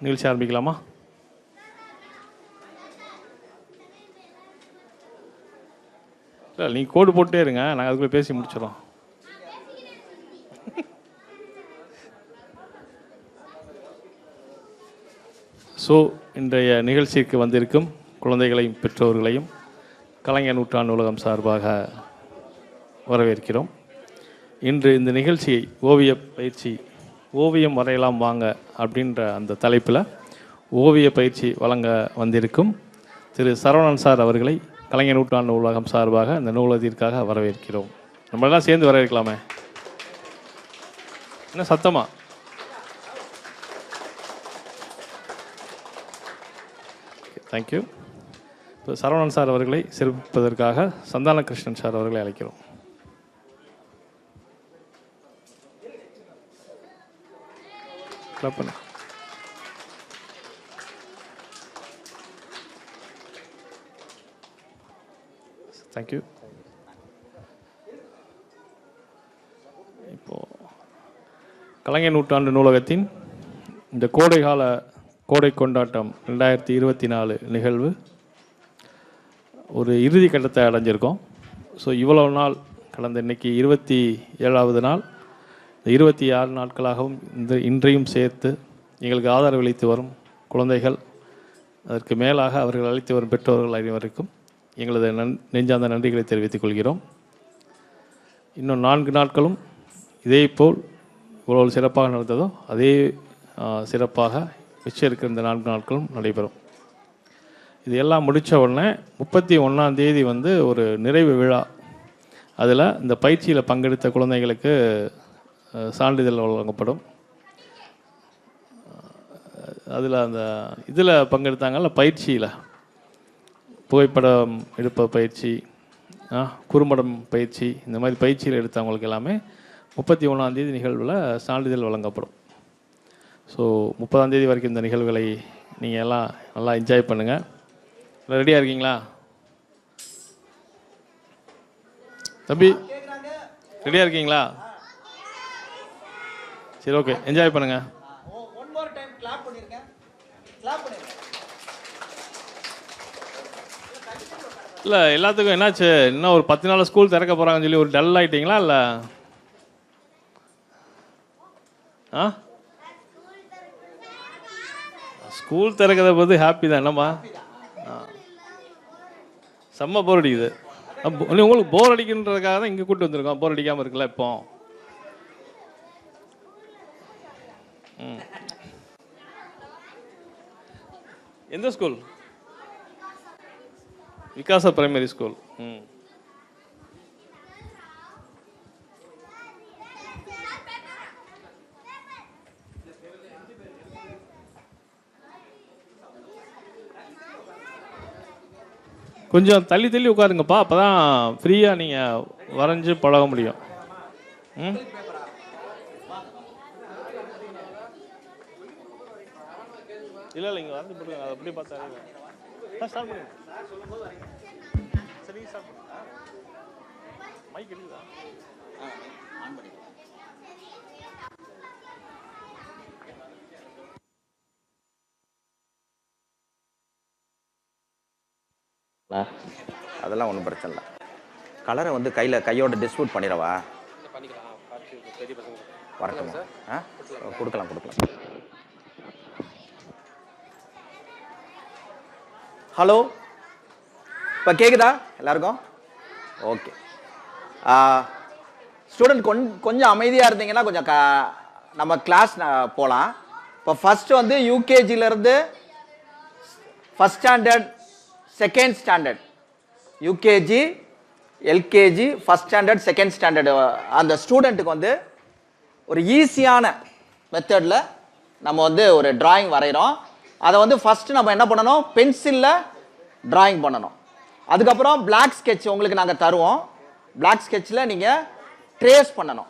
நிகழ்ச்சி ஆரம்பிக்கலாமா? இல்லை, நீங்கள் கோடு போட்டே இருங்க, நாங்கள் அதுக்குள்ளே பேசி முடிச்சிடறோம். ஸோ இன்றைய நிகழ்ச்சிக்கு வந்திருக்கும் குழந்தைகளையும் பெற்றோர்களையும் கலைஞர் நூற்றாண்டு உலகம் சார்பாக வரவேற்கிறோம். இன்று இந்த நிகழ்ச்சியை ஓவிய பயிற்சி ஓவியம் வரையலாம் வாங்க அப்படின்ற அந்த தலைப்பில் ஓவிய பயிற்சி வழங்க வந்திருக்கும் திரு சரவணன் சார் அவர்களை கலைஞர் நூற்றாண்டு உலகம் சார்பாக இந்த நூலகத்திற்காக வரவேற்கிறோம். நம்மளெல்லாம் சேர்ந்து வரவேற்கலாமே, என்ன சத்தமா? தேங்க்யூ. சரவணன் சார் அவர்களை சிறப்பிப்பதற்காக சந்தான கிருஷ்ணன் சார் அவர்களை அழைக்கிறோம். தேங்க்யூ. இப்போ கலைஞர் நூற்றாண்டு நூலகத்தின் இந்த கோடை கொண்டாட்டம் 2024 நிகழ்வு ஒரு இறுதி கட்டத்தை அடைஞ்சிருக்கோம். ஸோ இவ்வளவு நாள் கடந்த இன்னைக்கு 27வது நாள், 26 நாட்களாகவும் இன்றையும் சேர்த்து எங்களுக்கு ஆதரவளித்து வரும் குழந்தைகள், அதற்கு மேலாக அவர்கள் அளித்து வரும் பெற்றோர்கள் அனைவருக்கும் எங்களது நெஞ்சார்ந்த நன்றிகளை தெரிவித்துக் கொள்கிறோம். இன்னும் 4 நாட்களும் இதே போல் இவ்வளவு சிறப்பாக நடந்ததோ அதே சிறப்பாக மிச்சம் இருக்கிற இந்த 4 நாட்களும் நடைபெறும். இது எல்லாம் முடித்த உடனே 31ஆம் தேதி ஒரு நிறைவு விழா. அதில் இந்த பயிற்சியில் பங்கெடுத்த குழந்தைகளுக்கு சான்றிதழ் வழங்கப்படும். அதில் அந்த இதில் பங்கெடுத்தாங்கல்ல, பயிற்சியில் புகைப்படம் எடுப்ப பயிற்சி, குறும்படம் பயிற்சி, இந்த மாதிரி பயிற்சியில் எடுத்தவங்களுக்கு எல்லாமே 31ஆம் தேதி நிகழ்வில் சான்றிதழ் வழங்கப்படும். ஸோ 30ஆம் தேதி வரைக்கும் இந்த நிகழ்வுகளை நீங்கள் எல்லாம் நல்லா என்ஜாய் பண்ணுங்கள். ரெடியாக இருக்கீங்களா தம்பி? ரெடியாக இருக்கீங்களா? சரி, ஓகே, என்ஜாய் பண்ணுங்கள். இல்லை, எல்லாத்துக்கும் என்னாச்சு, இன்னும் ஒரு 10 நாள் ஸ்கூல் திறக்க போகிறாங்கன்னு சொல்லி ஒரு டல் ஆகிட்டீங்களா? இல்லை ஸ்கூல் திறக்கிறத போது ஹாப்பி தான் என்னம்மா? செம்ம போர் அடிக்குது. உங்களுக்கு போர் அடிக்கின்றதுக்காக தான் இங்கே கூப்பிட்டு வந்திருக்கோம். போர் அடிக்காமல் இருக்குல்ல இப்போ? எந்த ஸ்கூல்? Vikasa primary school. கொஞ்சம் தள்ளி தள்ளி உட்காருங்கப்பா, அப்போ தான் ஃப்ரீயாக நீங்கள் வரைஞ்சி பழக முடியும். இல்லை இல்லை, இங்கே வரைஞ்சி போடுங்க, அதை அப்படியே பார்த்தா ஸ்டார்ட் பண்ணுங்க. சரி, ஸ்டார்ட் பண்ணுங்க. மைக் எடுக்குதா? அதெல்லாம் ஒன்றும் பிரச்சனை இல்லை. கலரை கையோட டிஸ்ட்ரிபியூட் பண்ணிடவா? வரட்டும். கொடுக்கலாம். ஹலோ, இப்போ கேட்குதா எல்லாருக்கும்? ஓகே. ஸ்டூடெண்ட் கொஞ்சம் அமைதியாக இருந்தீங்கன்னா கொஞ்சம் நம்ம கிளாஸ் போகலாம். இப்போ ஃபஸ்ட்டு யூகேஜிலேருந்து first standard, second standard, UKG, LKG, first standard, second standard அந்த ஸ்டூடெண்ட்டுக்கு ஒரு ஈஸியான மெத்தடில் நம்ம ஒரு டிராயிங் வரைகிறோம். அதை ஃபஸ்ட்டு நம்ம என்ன பண்ணணும், பென்சிலில் டிராயிங் பண்ணணும். அதுக்கப்புறம் பிளாக் ஸ்கெட்ச் உங்களுக்கு நாங்கள் தருவோம். பிளாக் ஸ்கெட்சில் நீங்கள் ட்ரேஸ் பண்ணணும்.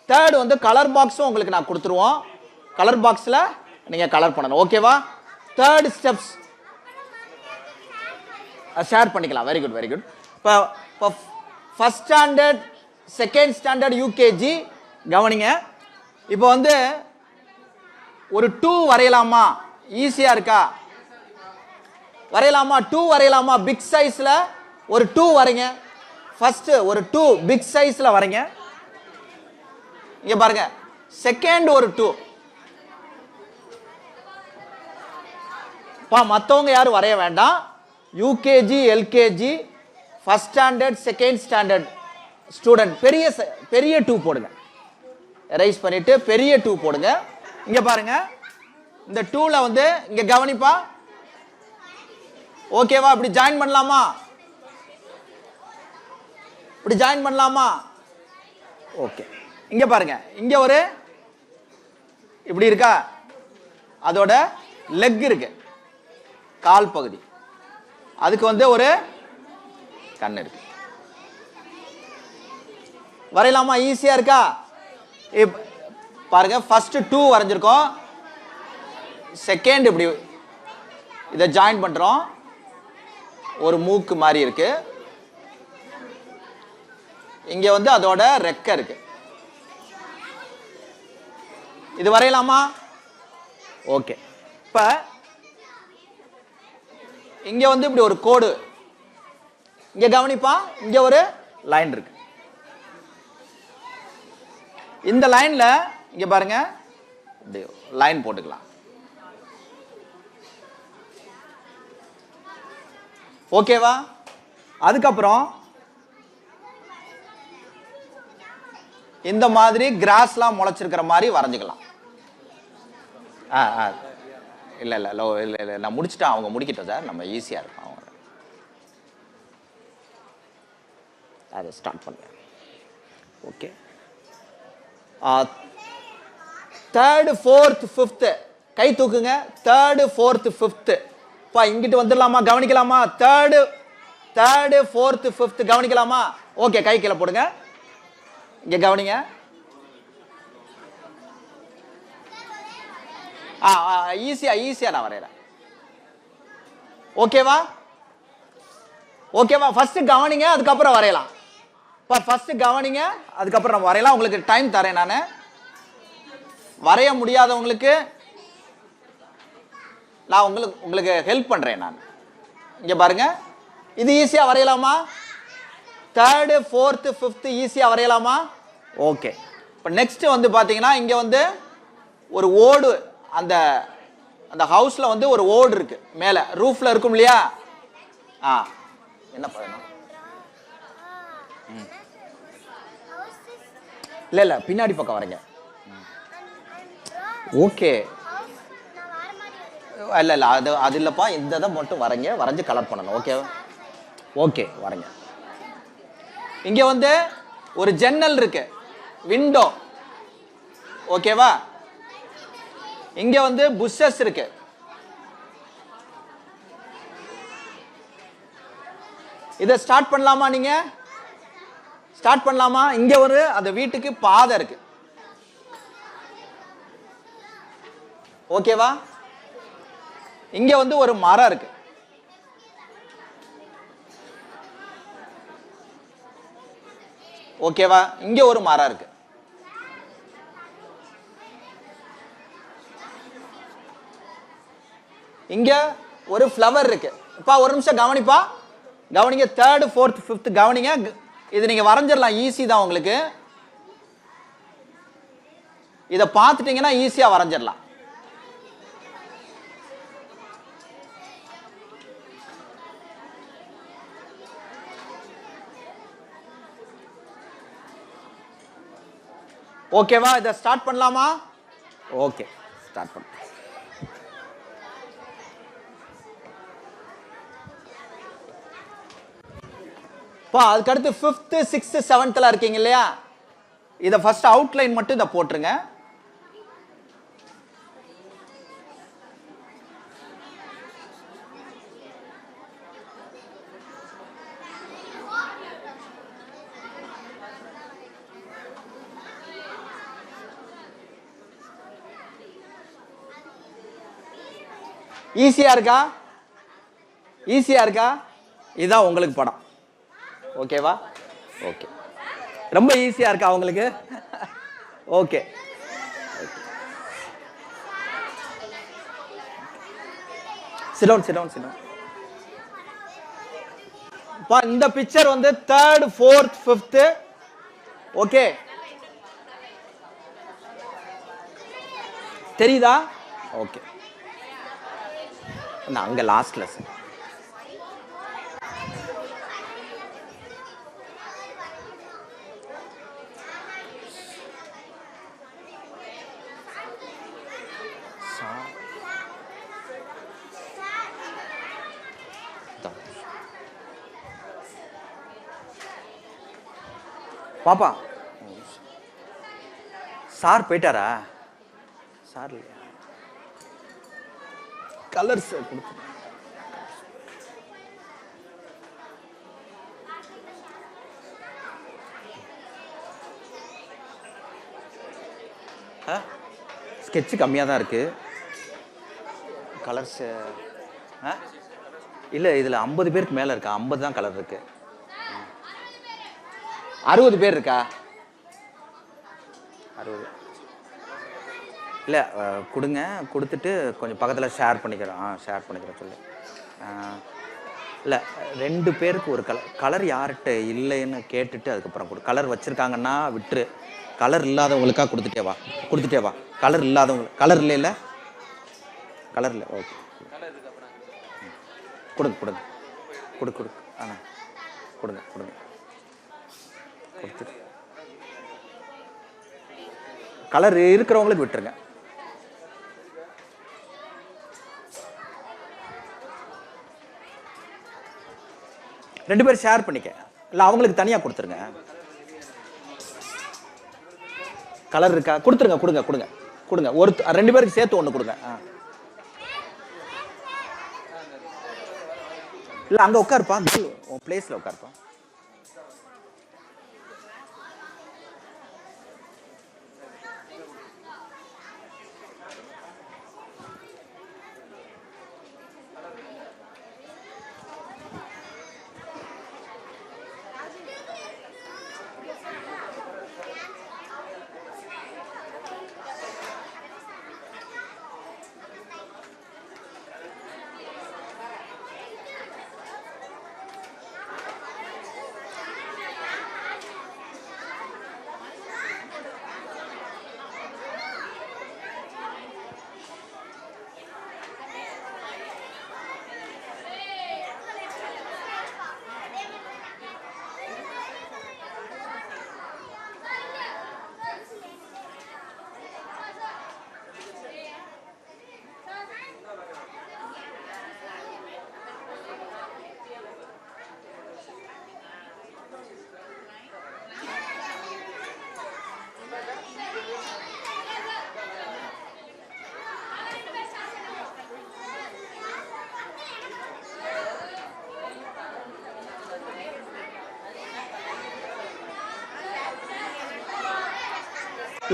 தேர்டு கலர் பாக்ஸும் உங்களுக்கு நான் கொடுத்துருவோம். கலர் பாக்ஸில் நீங்கள் கலர் பண்ணணும். ஓகேவா? தேர்ட் ஸ்டெப்ஸ் ஷேர் பண்ணிக்கலாம். Very good. இப்போ first standard, second standard, UKG கவனிங்க. இப்போ ஒரு 2 வரையலாமா ஈஸியா இருக்கா? வரையலாமா? 2 வரையலாமா? பிக் சைஸ்ல ஒரு 2 வரைங்க. ஃபர்ஸ்ட் ஒரு 2 பிக் சைஸ்ல வரைங்க. இங்க பாருங்க. செகண்ட் ஒரு 2. மற்றவங்க யாரும் வரைய வேண்டாம். UKG, LKG, first standard, second standard student பெரிய 2 போடுங்க. எரேஸ் பண்ணிட்டு பெரிய 2 போடுங்க. இங்க பாருங்க. இந்த 2ல வந்து இங்க கவனிப்பா. ஓகேவா? இப்படி ஜாயின் பண்ணலாமா? இப்படி ஜாயின் பண்ணலாமா? ஓகே. இங்க பாருங்க. இங்க ஒரு இப்படி இருக்கா? அதோட லெக் இருக்கு, கால் பகுதி. அதுக்கு வந்து ஒரு கண் இருக்கு. வரையலாமா? ஈஸியா இருக்கா? பாருங்க. ஃபர்ஸ்ட் 2 வரைஞ்சிருக்கோம். செகண்ட் இப்படி இதை ஜாயின் பண்றோம். ஒரு மூக்கு மாதிரி இருக்கு. இங்க வந்து அதோட ரெக்க இருக்கு. இது வரையலாமா? ஓகே. இப்ப இங்க வந்து இப்படி ஒரு கோடு. இங்க கவனிப்பா. இங்க ஒரு லைன் இருக்கு. இந்த லைன்ல இங்க பாருங்க, லைன் போட்டுக்கலாம். ஓகேவா? அதுக்கப்புறம் இந்த மாதிரி கிராஸ்லாம் முளைச்சிருக்கிற மாதிரி வரைஞ்சிக்கலாம். இல்ல இல்ல இல்ல இல்ல நான் முடிச்சுட்டேன். அவங்க முடிக்கிட்டோம் சார். நம்ம ஈஸியா இருக்கும். அவங்க அதை ஸ்டார்ட் பண்ணுங்க. ஓகே. 3rd 4th 5th கை தூக்குங்க. 3rd 4th 5th இங்கிட்டு வந்துடலாமா? கவனிக்கலாமா? 3rd 4th 5th கவனிக்கலாமா? ஓகே. கை கீழே போடுங்க. இங்க கவனிங்க. ஈஸியா நான் வரையறேன். ஓகேவா? ஓகேவா? ஃபர்ஸ்ட் கவனிங்க, அதுக்கப்புறம் வரையலாம். ஃபர்ஸ்ட் கவனிங்க, அதுக்கப்புறம் நம்ம வரையலாம். உங்களுக்கு டைம் தரேன் நான். வரைய முடியாதவங்களுக்கு நான் உங்களுக்கு ஹெல்ப் பண்றேன் நான். இங்க பாருங்க. இது ஈஸியா வரையலாமா? 3rd 4th 5th ஈஸியா வரையலாமா? ஓகே. இப்போ நெக்ஸ்ட் வந்து பாத்தீங்கன்னா இங்க வந்து ஒரு ஓடு, அந்த அந்த ஹவுஸ்ல வந்து ஒரு ஓடு இருக்கு. மேல ரூஃப்ல இருக்கும் இல்லையா? என்ன பண்ணணும்? இல்ல இல்ல பின்னாடி பக்கம் வரீங்க. ஓகே. இல்ல இல்ல அது இல்லப்பா. இந்த இதை மட்டும் வரைங்க. வரைஞ்சு கலர் பண்ணணும். Okay okay. வரைங்க. இங்க வந்து ஒரு ஜன்னல் இருக்கு, விண்டோ. ஓகேவா? இங்க வந்து புஷஸ் இருக்கு. இதை ஸ்டார்ட் பண்ணலாமா? நீங்க ஸ்டார்ட் பண்ணலாமா? இங்க ஒரு அந்த வீட்டுக்கு பாதை இருக்கு. ஓகேவா? இங்க வந்து ஒரு மரம் இருக்கு. ஓகேவா? இங்க ஒரு மரம் இருக்கு. இங்க ஒரு ஃப்ளவர் இருக்கு. ஒரு நிமிஷம் கவனிப்பா. கவனிங்க. 3rd 4th 5th கவனிங்க. இது நீங்க வரைஞ்சிடலாம். ஈஸி தான் உங்களுக்கு. இதை பார்த்துட்டீங்கன்னா ஈஸியா வரைஞ்சிடலாம். ஓகேவா? இதை ஸ்டார்ட் பண்ணலாமா? ஓகே. ஸ்டார்ட் பண்ண. அதுக்கு அடுத்து 5th 6th 7th இருக்கீங்க இல்லையா? இதை ஃபர்ஸ்ட் அவுட்லைன் மட்டும் இதை போட்டுருங்க. ஈஸியா இருக்கா? ஈஸியா இருக்கா? இதுதான் உங்களுக்கு படம். ஓகேவா? ஓகே. ரொம்ப ஈஸியா இருக்கா உங்களுக்கு? Okay. Sit down, sit down, sit down. இந்த பிக்சர் வந்து 3rd 4th 5th. ஓகே, தெரியுதா? ஓகே, நான் அங்க லாஸ்ட்ல சார். பாப்பா, சார் போயிட்டாரா? சார் இல்லையா? கலர்ஸ் கொடுத்து ஸ்கெட்சு கம்மியாக தான் இருக்கு. கலர்ஸ் இல்லை, இதில் 50 பேருக்கு மேலே இருக்கா? 50 தான் கலர் இருக்கு. 60 பேர் இருக்கா? 60 இல்லை, கொடுங்க. கொடுத்துட்டு கொஞ்சம் பக்கத்தில் ஷேர் பண்ணிக்கிறோம். ஷேர் பண்ணிக்கிறேன் சொல்லு. இல்லை, 2 பேருக்கு ஒரு கலர் யார்கிட்ட இல்லைன்னு கேட்டுட்டு அதுக்கப்புறம் கொடு. கலர் வச்சுருக்காங்கன்னா விட்டுரு. கலர் இல்லாதவங்களுக்காக கொடுத்துட்டே வா. கலர் இல்லாதவங்க, கலர் இல்லை, கலர் இல்லை. ஓகே, கொடுங்க கொடுங்க கொடு. கொடுங்க கொடுத்துட்டு கலர் இருக்கிறவங்களுக்கு விட்டுருங்க. ரெண்டு பேரும் ஷேர் பண்ணிக்க, இல்லை அவங்களுக்கு தனியாக கொடுத்துருங்க. கலர் இருக்கா? கொடுங்க. ஒரு 2 பேருக்கு சேர்த்து ஒன்று கொடுங்க. இல்லை, அங்கே உட்காருப்பா, உன் பிளேஸில் உட்காருப்பா.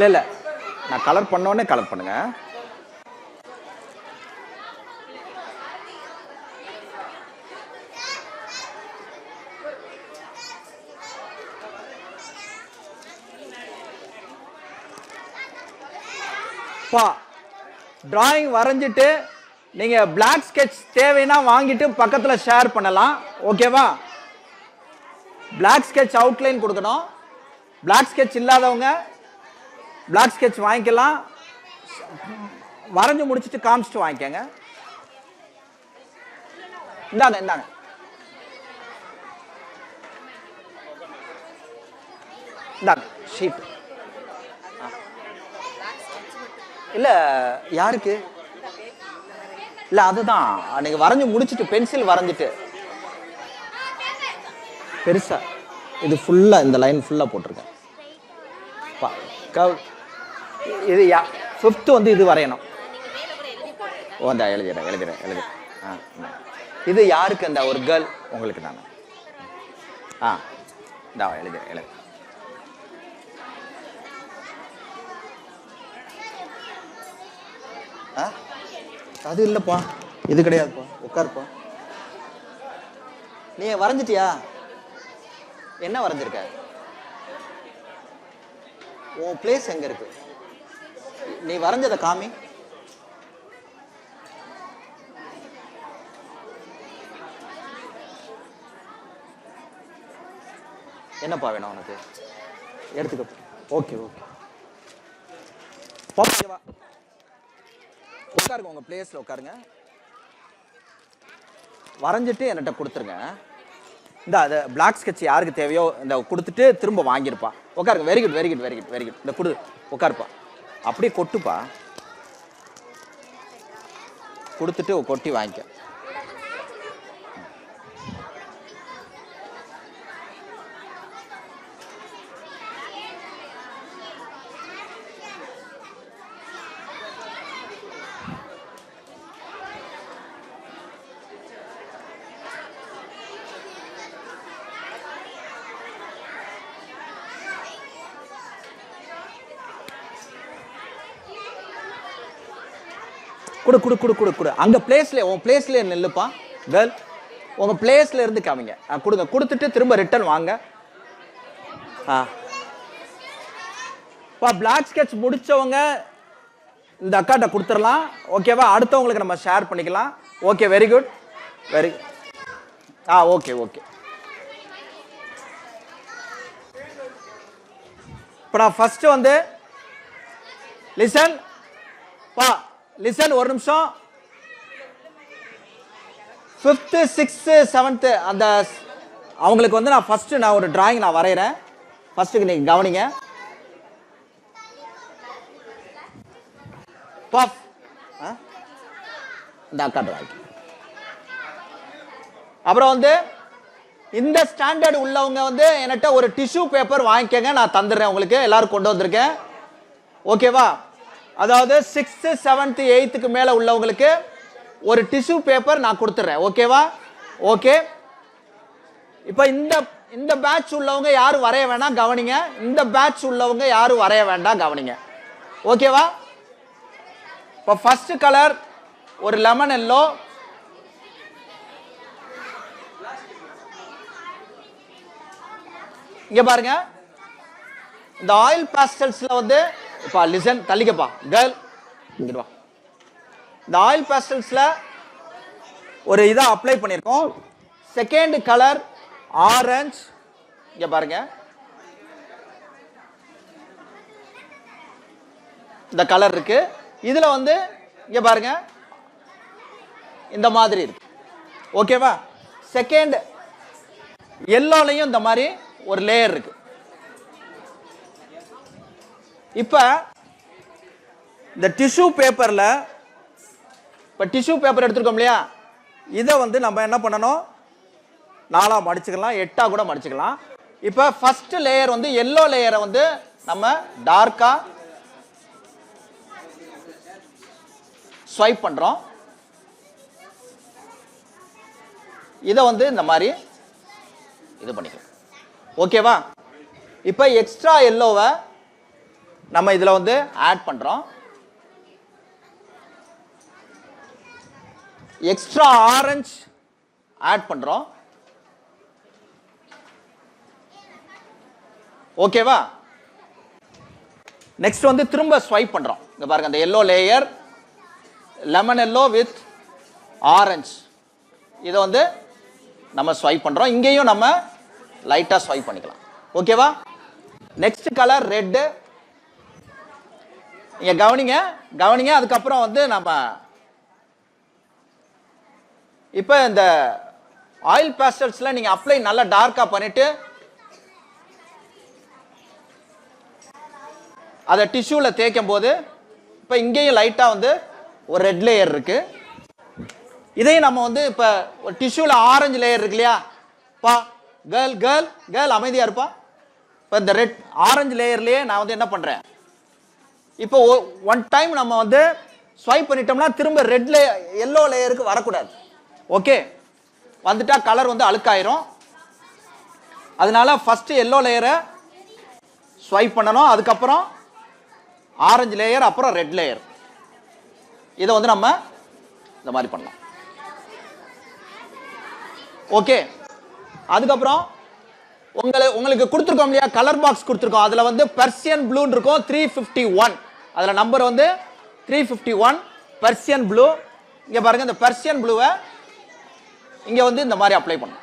இல்லை, நான் கலர் பண்ணோடனே கலர் பண்ணுங்க. டிராயிங் வரைஞ்சிட்டு நீங்க பிளாக் ஸ்கெட்ச் தேவைன்னா வாங்கிட்டு பக்கத்துல ஷேர் பண்ணலாம். ஓகேவா? பிளாக் ஸ்கெட்ச் அவுட்லைன் கொடுக்கணும். பிளாக் ஸ்கெட்ச் இல்லாதவங்க பிளாக் ஸ்கெட்ச் வாங்கிக்கலாம். வரைஞ்சு முடிச்சுட்டு காமிச்சிட்டு வாங்கிக்கங்க. இந்தாங்க. ஷீட் இல்ல யாருக்கு? இல்ல அதுதான் நீங்க வரைஞ்சு முடிச்சிட்டு பென்சில் வரைஞ்சிட்டு பெருசா இது ஃபுல்லா இந்த லைன் ஃபுல்லா போட்டிருக்கேன். இது 5th வந்து இது வரையணும். ஓ அந்த எழுதுறேன். இது யாருக்கு? அந்த ஒரு கேர்ள் உங்களுக்கு தானே? எழுதுறேன். அது இல்லப்பா, இது கிடையாதுப்பா. உட்காருப்பா. நீ வரைஞ்சிட்டியா? என்ன வரைஞ்சிருக்க? உன் பிளேஸ் எங்க இருக்கு? நீ வரைஞ்சத காமி. என்னப்பா வேணும் உனக்கு? எடுத்துக்க. Okay okay. வா உட்காருங்க, உங்க பிளேஸ்ல உட்காருங்க. வரைஞ்சிட்டு என்கிட்ட கொடுத்துருங்க. இந்த அது பிளாக் ஸ்கெட்ச் யாருக்கு தேவையோ இந்த கொடுத்துட்டு திரும்ப வாங்கியிருப்பா. உட்காருங்க. Very good very good very good very good. இந்த கொடு, உட்காருப்பா. அப்படியே கொட்டுப்பா, கொடுத்துட்டு கொட்டி வாங்கிக்க. குடு குடு குடு குடு குடு. அங்க பிளேஸ்ல, உன் பிளேஸ்ல நில்லுப்பா கேர்ள். உங்க பிளேஸ்ல இருந்து காமிங்க. கொடுங்க. கொடுத்துட்டு திரும்ப ரிட்டர்ன் வாங்க. பிளாக் ஸ்கெட்ச் முடிச்சவங்க இந்த அக்காட்ட கொடுத்துடலாம். ஓகேவா? அடுத்தவங்களுக்கு நம்ம ஷேர் பண்ணிக்கலாம். Okay very good very good. Okay okay. இப்போ நான் ஃபர்ஸ்ட் வந்து லிசன் பா, லிசன். ஒரு நிமிஷம். 5th 6th 7th அந்த அவங்களுக்கு வந்து நான் ஃபர்ஸ்ட் நான் ஒரு டிராயிங் நான் வரைகிறேன். ஃபர்ஸ்ட்டுக்கு நீங்க கவனிங்க. பஃப் இந்த அக்கா டிராயிங். அப்புறம் வந்து இந்த ஸ்டாண்டர்ட் உள்ளவங்க வந்து என்கிட்ட ஒரு டிஷ்யூ பேப்பர் வாங்கிக்கங்க, நான் தந்துடுறேன் உங்களுக்கு. எல்லாரும் கொண்டு வந்திருக்கேன். ஓகேவா? அதாவது 6th 7th 8th மேல உள்ளவங்களுக்கு ஒரு டிஷ்யூ பேப்பர் நான் கொடுத்துறேன். ஓகேவா? ஓகே. இப்போ இந்த பேட்ச் உள்ளவங்க யாரும் வரைய வேண்டாம், கவனிங்க. இந்த பேட்ச் உள்ளவங்க யாரும் வரைய வேண்டாம், கவனிங்க. ஓகேவா? இப்போ ஃபர்ஸ்ட் கலர் ஒரு லெமன் எல்லோ. இங்க பாருங்க. இந்த ஆயில் பாஸ்டல்ஸ்ல வந்து இப்ப லிசன், தள்ளிக்கப்பா கேர்ள், இங்க வா. இந்த ஆயில் பாஸ்டல்ஸ்ல ஒரு இதை அப்ளை பண்ணிருக்கோம். Second colour orange. இங்க பாருங்க. இந்த கலர் இருக்கு. இதுல வந்து இங்க பாருங்க இந்த மாதிரி இருக்கு. ஓகேவா? செகண்ட் எல்லோலையும் இந்த மாதிரி ஒரு லேயர் இருக்கு. இப்ப இந்த டிஷ்யூ பேப்பர்ல, இப்ப டிஷ்யூ பேப்பர் எடுத்துருக்கோம் இல்லையா, இதை வந்து நம்ம என்ன பண்ணணும், 4ஆ மடிச்சுக்கலாம், 8ஆ கூட மடிச்சுக்கலாம். இப்ப ஃபர்ஸ்ட் லேயர் வந்து எல்லோ லேயரை வந்து நம்ம டார்க்கா ஸ்வைப் பண்றோம். இதை வந்து இந்த மாதிரி இது பண்ணிக்கலாம். ஓகேவா? இப்ப எக்ஸ்ட்ரா எல்லோவை நம்ம இதுல வந்து ஆட் பண்றோம். எக்ஸ்ட்ரா ஆரஞ்சு ஆட் பண்றோம். ஓகேவா? நெக்ஸ்ட் வந்து திரும்ப ஸ்வைப் பண்றோம். இங்க பாருங்க, அந்த yellow layer, lemon yellow with orange, இதை வந்து நம்ம ஸ்வைப் பண்றோம். இங்கேயும் நம்ம லைட்டா ஸ்வைப் பண்ணிக்கலாம். ஓகேவா? Next colour red. நீங்க கவனிங்க கவனிங்க. அதுக்கப்புறம் வந்து நம்ம இப்ப இந்த ஆயில் பாஸ்டல்ஸ்ல நீங்க அப்ளை நல்லா டார்க்கா பண்ணிட்டு அதை டிஷ்யூல தேய்க்கும் போது இப்ப இங்கேயும் லைட்டா வந்து ஒரு ரெட் லேயர் இருக்கு. இதையும் நம்ம வந்து இப்ப ஒரு டிஷ்யூல ஆரஞ்சு லேயர் இருக்கு இல்லையா, பா கேர்ள் கேர்ள் கேர்ள் அமைதியா இருப்பா. இப்ப இந்த ரெட் ஆரஞ்சு லேயர்லயே நான் வந்து என்ன பண்றேன், இப்போ ஒன் டைம் நம்ம வந்து ஸ்வைப் பண்ணிட்டோம்னா திரும்ப ரெட் எல்லோ லேயருக்கு வரக்கூடாது. ஓகே? வந்துட்டா கலர் வந்து அழுக்காயிரும். அதனால ஃபர்ஸ்ட் எல்லோ லேயரை ஸ்வைப் பண்ணணும், அதுக்கப்புறம் ஆரஞ்சு லேயர், அப்புறம் ரெட் லேயர். இதை வந்து நம்ம இந்த மாதிரி பண்ணலாம். ஓகே? அதுக்கப்புறம் உங்களுக்கு கொடுத்துருக்கோம் இல்லையா, கலர் பாக்ஸ் கொடுத்துருக்கோம். அதுல வந்து பெர்சியன் ப்ளூ இருக்கும், 351. அதுல நம்பர் வந்து 351 பெர்சியன் ப்ளூ. இங்க பாருங்க, இந்த பெர்சியன் ப்ளூவை இங்க வந்து இந்த மாதிரி அப்ளை பண்ணணும்.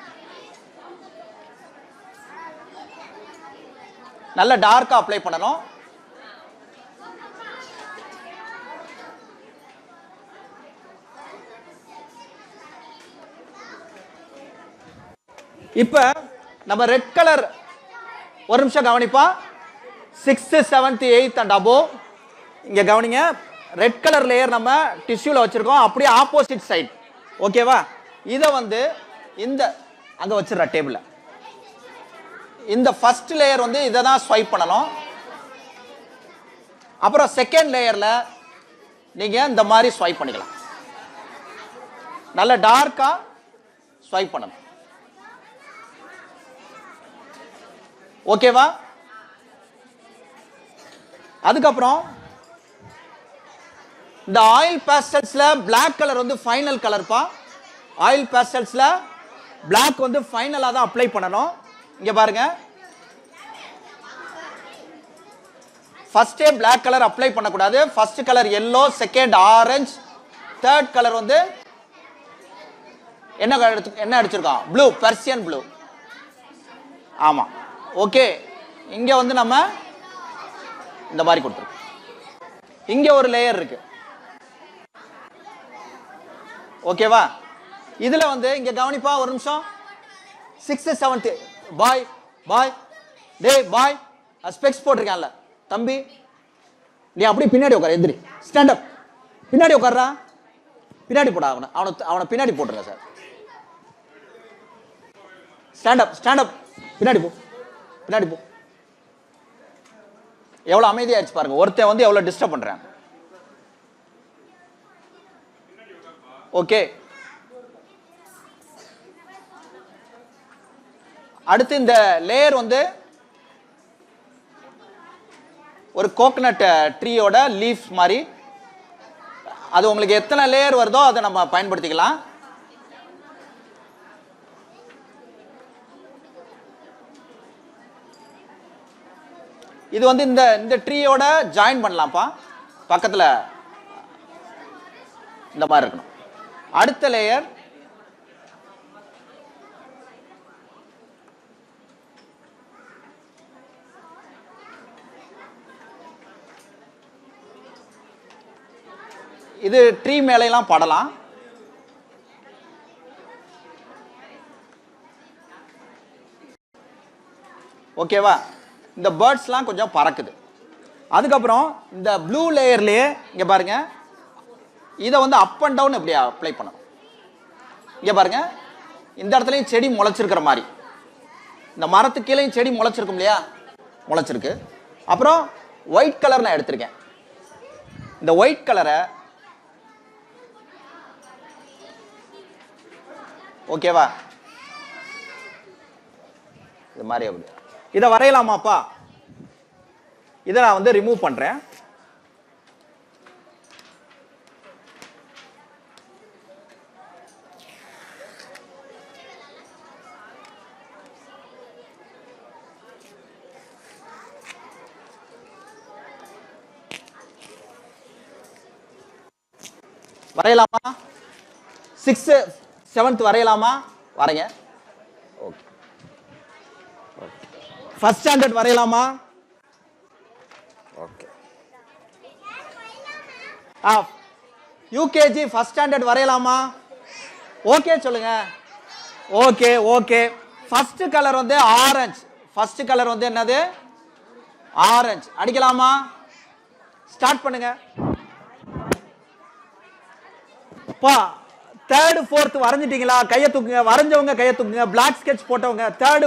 நல்ல டார்க்கா அப்ளை பண்ணணும். இப்ப நம்ம ரெட் கலர் ஒரு நிமிஷம் கவனிப்பா. 6th 7th 8th and above இங்க கவனிங்க. ரெட் கலர் லேயர் நம்ம டிஷ்யூல வச்சிருக்கோம், அப்படியே ஆப்போசிட் சைடு. ஓகேவா? இத வந்து இந்த அங்க வச்சிரற டேபிள்ல இந்த ஃபர்ஸ்ட் லேயர் வந்து இத தான் ஸ்வைப் பண்ணனும். அப்புறம் செகண்ட் லேயர்ல நீங்க இந்த மாதிரி ஸ்வைப் பண்ணிக்கலாம். நல்ல டார்க்கா ஸ்வைப் பண்ணணும். ஓகேவா? அதுக்கப்புறம் இந்த ஆயில் பேஸ்டல்ஸ்ல Black கலர் வந்து ஃபைனல் கலர்ப்பா. ஆயில் பேஸ்டல்ஸ்ல Black வந்து ஃபைனலா தான் அப்ளை பண்ணனும். இங்க பாருங்க, ஃபர்ஸ்டே Black கலர் அப்ளை பண்ணக்கூடாது. First colour yellow, second orange, third colour வந்து என்ன அடிச்சிருக்கோம்? Blue, Persian blue. ஆமா, ஓகே. இங்க வந்து நம்ம இந்த மாதிரி கொடுத்துருக்கோம். இங்க ஒரு லேயர் இருக்கு. ஓகேவா? இதுல வந்து இங்க கவனிப்பா ஒரு நிமிஷம். 6th 7th பாய் பாய் டேய் பாய் ஸ்பெக்ஸ் போட்டிருக்கான்ல தம்பி, நீ அப்படியே பின்னாடி உட்கார. எந்திரி, ஸ்டாண்ட் அப். பின்னாடி உட்கார்றா. பின்னாடி போடா. அவனை பின்னாடி போட்டுருங்க sir. Stand up, stand up. பின்னாடி போ, பின்னாடி போ. எவ்வளவு அமைதியாச்சு பாருங்க. ஒருத்தன் வந்து எவ்வளவு டிஸ்டர்ப் பண்றான். ஓகே. அடுத்து இந்த லேயர் வந்து ஒரு கோகனட் ட்ரீயோட லீஃப் மாதிரி. அது உங்களுக்கு எத்தனை லேயர் வருதோ அதை நம்ம பயன்படுத்திக்கலாம். இது வந்து இந்த ட்ரீயோட ஜாயின் பண்ணலாம்ப்பா. பக்கத்துல இந்த மாதிரி இருக்கணும். அடுத்த லேயர் இது ட்ரீ மேலையெல்லாம் படலாம். ஓகேவா? இந்த பேர்ட்ஸ்லாம் கொஞ்சம் பறக்குது. அதுக்கப்புறம் இந்த ப்ளூ லேயர்லயே இங்க பாருங்க, இதை வந்து அப் அண்ட் டவுன் இப்படி அப்ளை பண்ணணும். இங்க பாருங்க, இந்த இடத்துலயும் செடி முளைச்சிருக்கிற மாதிரி. இந்த மரத்துக்கு கீழேயும் செடி முளைச்சிருக்கும் இல்லையா? முளைச்சிருக்கு. அப்புறம் ஒயிட் கலர் நான் எடுத்திருக்கேன். இந்த ஒயிட் கலரை ஓகேவா? இது மாதிரி அப்படி இதை வரையலாமாப்பா? இதை நான் வந்து ரிமூவ் பண்றேன். வரையலாமா? 6th 7th வரையலாமா? வரைங்க. ஓகே. ஃபர்ஸ்ட் ஸ்டாண்டர்ட் வரையலாமா? ஓகே. யூகேஜி ஃபர்ஸ்ட் ஸ்டாண்டர்ட் வரையலாமா? ஓகே சொல்லுங்க. Okay okay. ஃபர்ஸ்ட் கலர் வந்து ஆரஞ்சு. ஃபர்ஸ்ட் கலர் வந்து என்னது? ஆரஞ்சு. அடிக்கலாமா? ஸ்டார்ட் பண்ணுங்க. பா, தேர்ட் ஃபோர்த் வரைஞ்சிட்டீங்களா? கையை தூக்குங்க. வரைஞ்சவங்க கையை தூக்குங்க. பிளாக் ஸ்கெட்ச் போட்டவங்க தேர்ட்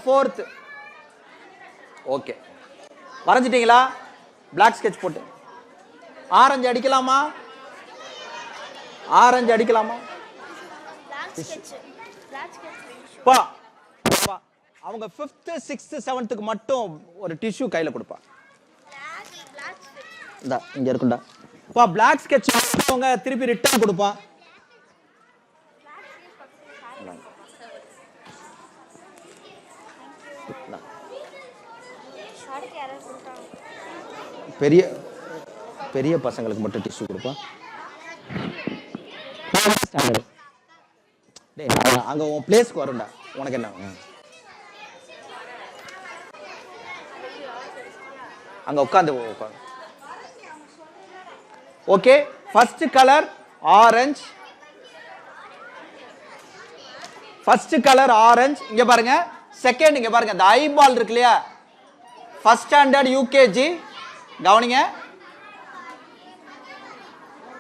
ஃபோர்த். ஓகே, வரைஞ்சிட்டீங்களா? பிளாக் ஸ்கெட்ச் போட்டு ஆரஞ்சு அடிக்கலாமா? ஆரஞ்சு அடிக்கலாமா? பா, அவங்க 5th 6th 7th மட்டும் ஒரு டிஷ்யூ கையில கொடுப்பா. இந்தா இங்க இருக்குண்டா. பா, பிளாக் ஸ்கெட்ச் அவங்க திருப்பி ரிட்டர்ன் கொடுப்பா. பெரிய பெரிய பசங்களுக்கு மட்டும் டிஷ்யூ கொடுப்பா. டேய், அங்க உன் பிளேஸ்க்கு வரும்டா. உனக்கு என்ன? அங்க உட்காந்து okay first colour orange first colour orange இங்க பாருங்க செகண்ட் இங்க பாருங்க இந்த ஐபால் இருக்கு இல்லையா ஃபர்ஸ்ட் ஸ்டாண்டர்ட் யூகேஜி கவனிங்க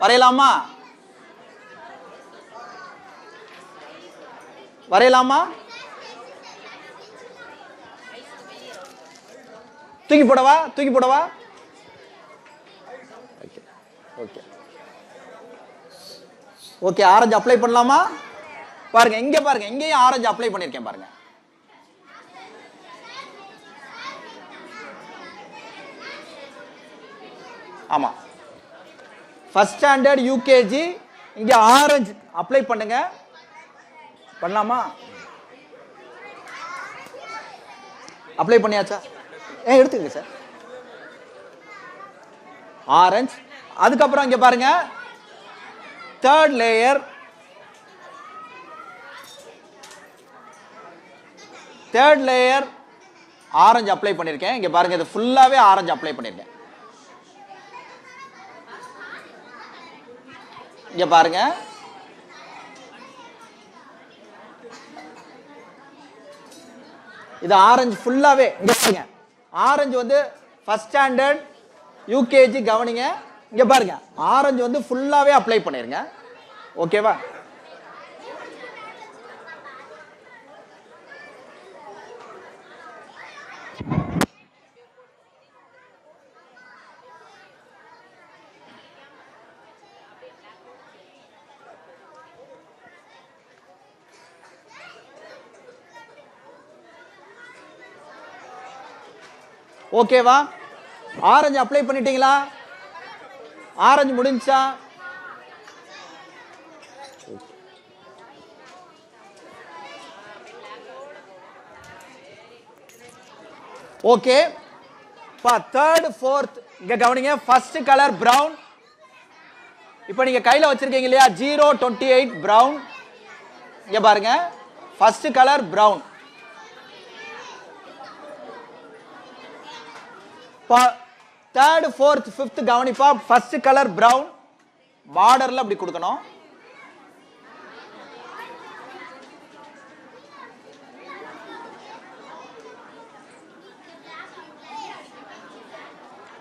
வரையலாமா வரையலாமா தூக்கி போடவா ஓகே ஓகே ஆரஞ்சு அப்ளை பண்ணலாமா பாருங்க இங்கேயும் ஆரஞ்சு அப்ளை பண்ணிருக்கேன் பாருங்க ஆமா ஃபர்ஸ்ட் ஸ்டாண்டர்ட் யூகேஜி இங்க ஆரஞ்சு அப்ளை பண்ணுங்க பண்ணலாமா அப்ளை பண்ணியாச்சா எடுத்துக்கங்க சார் ஆரஞ்சு அதுக்கப்புறம் இங்க பாருங்க தேர்ட் லேயர் ஆரஞ்சு அப்ளை பண்ணிருக்கேன் இங்க பாருங்க இது ஃபுல்லாவே ஆரஞ்சு அப்ளை பண்ணிருக்கேன் இங்க பாருங்க இது ஆரஞ்சு ஃபுல்லாவே இங்க பாருங்க ஆரஞ்சு வந்து ஃபர்ஸ்ட் ஸ்டாண்டர்ட் யூகேஜி கவனிங்க இங்க பாருங்க ஆரஞ்சு வந்து ஃபுல்லாவே அப்ளை பண்ணிருங்க ஓகேவா ஓகேவா ஆரஞ்சு அப்ளை பண்ணிட்டீங்களா ஆரஞ்சு முடிஞ்சா ஓகே தேர்ட் ஃபோர்த் இங்க கவனிங்க ஃபர்ஸ்ட் கலர் பிரவுன் இப்போ நீங்க கையில வச்சிருக்கீங்க இல்லையா 028 பிரவுன் இங்க பாருங்க first colour brown third fourth fifth கவனிப்பா ஃபர்ஸ்ட் கலர் பிரவுன் பார்டர்ல அப்படி கொடுக்கணும்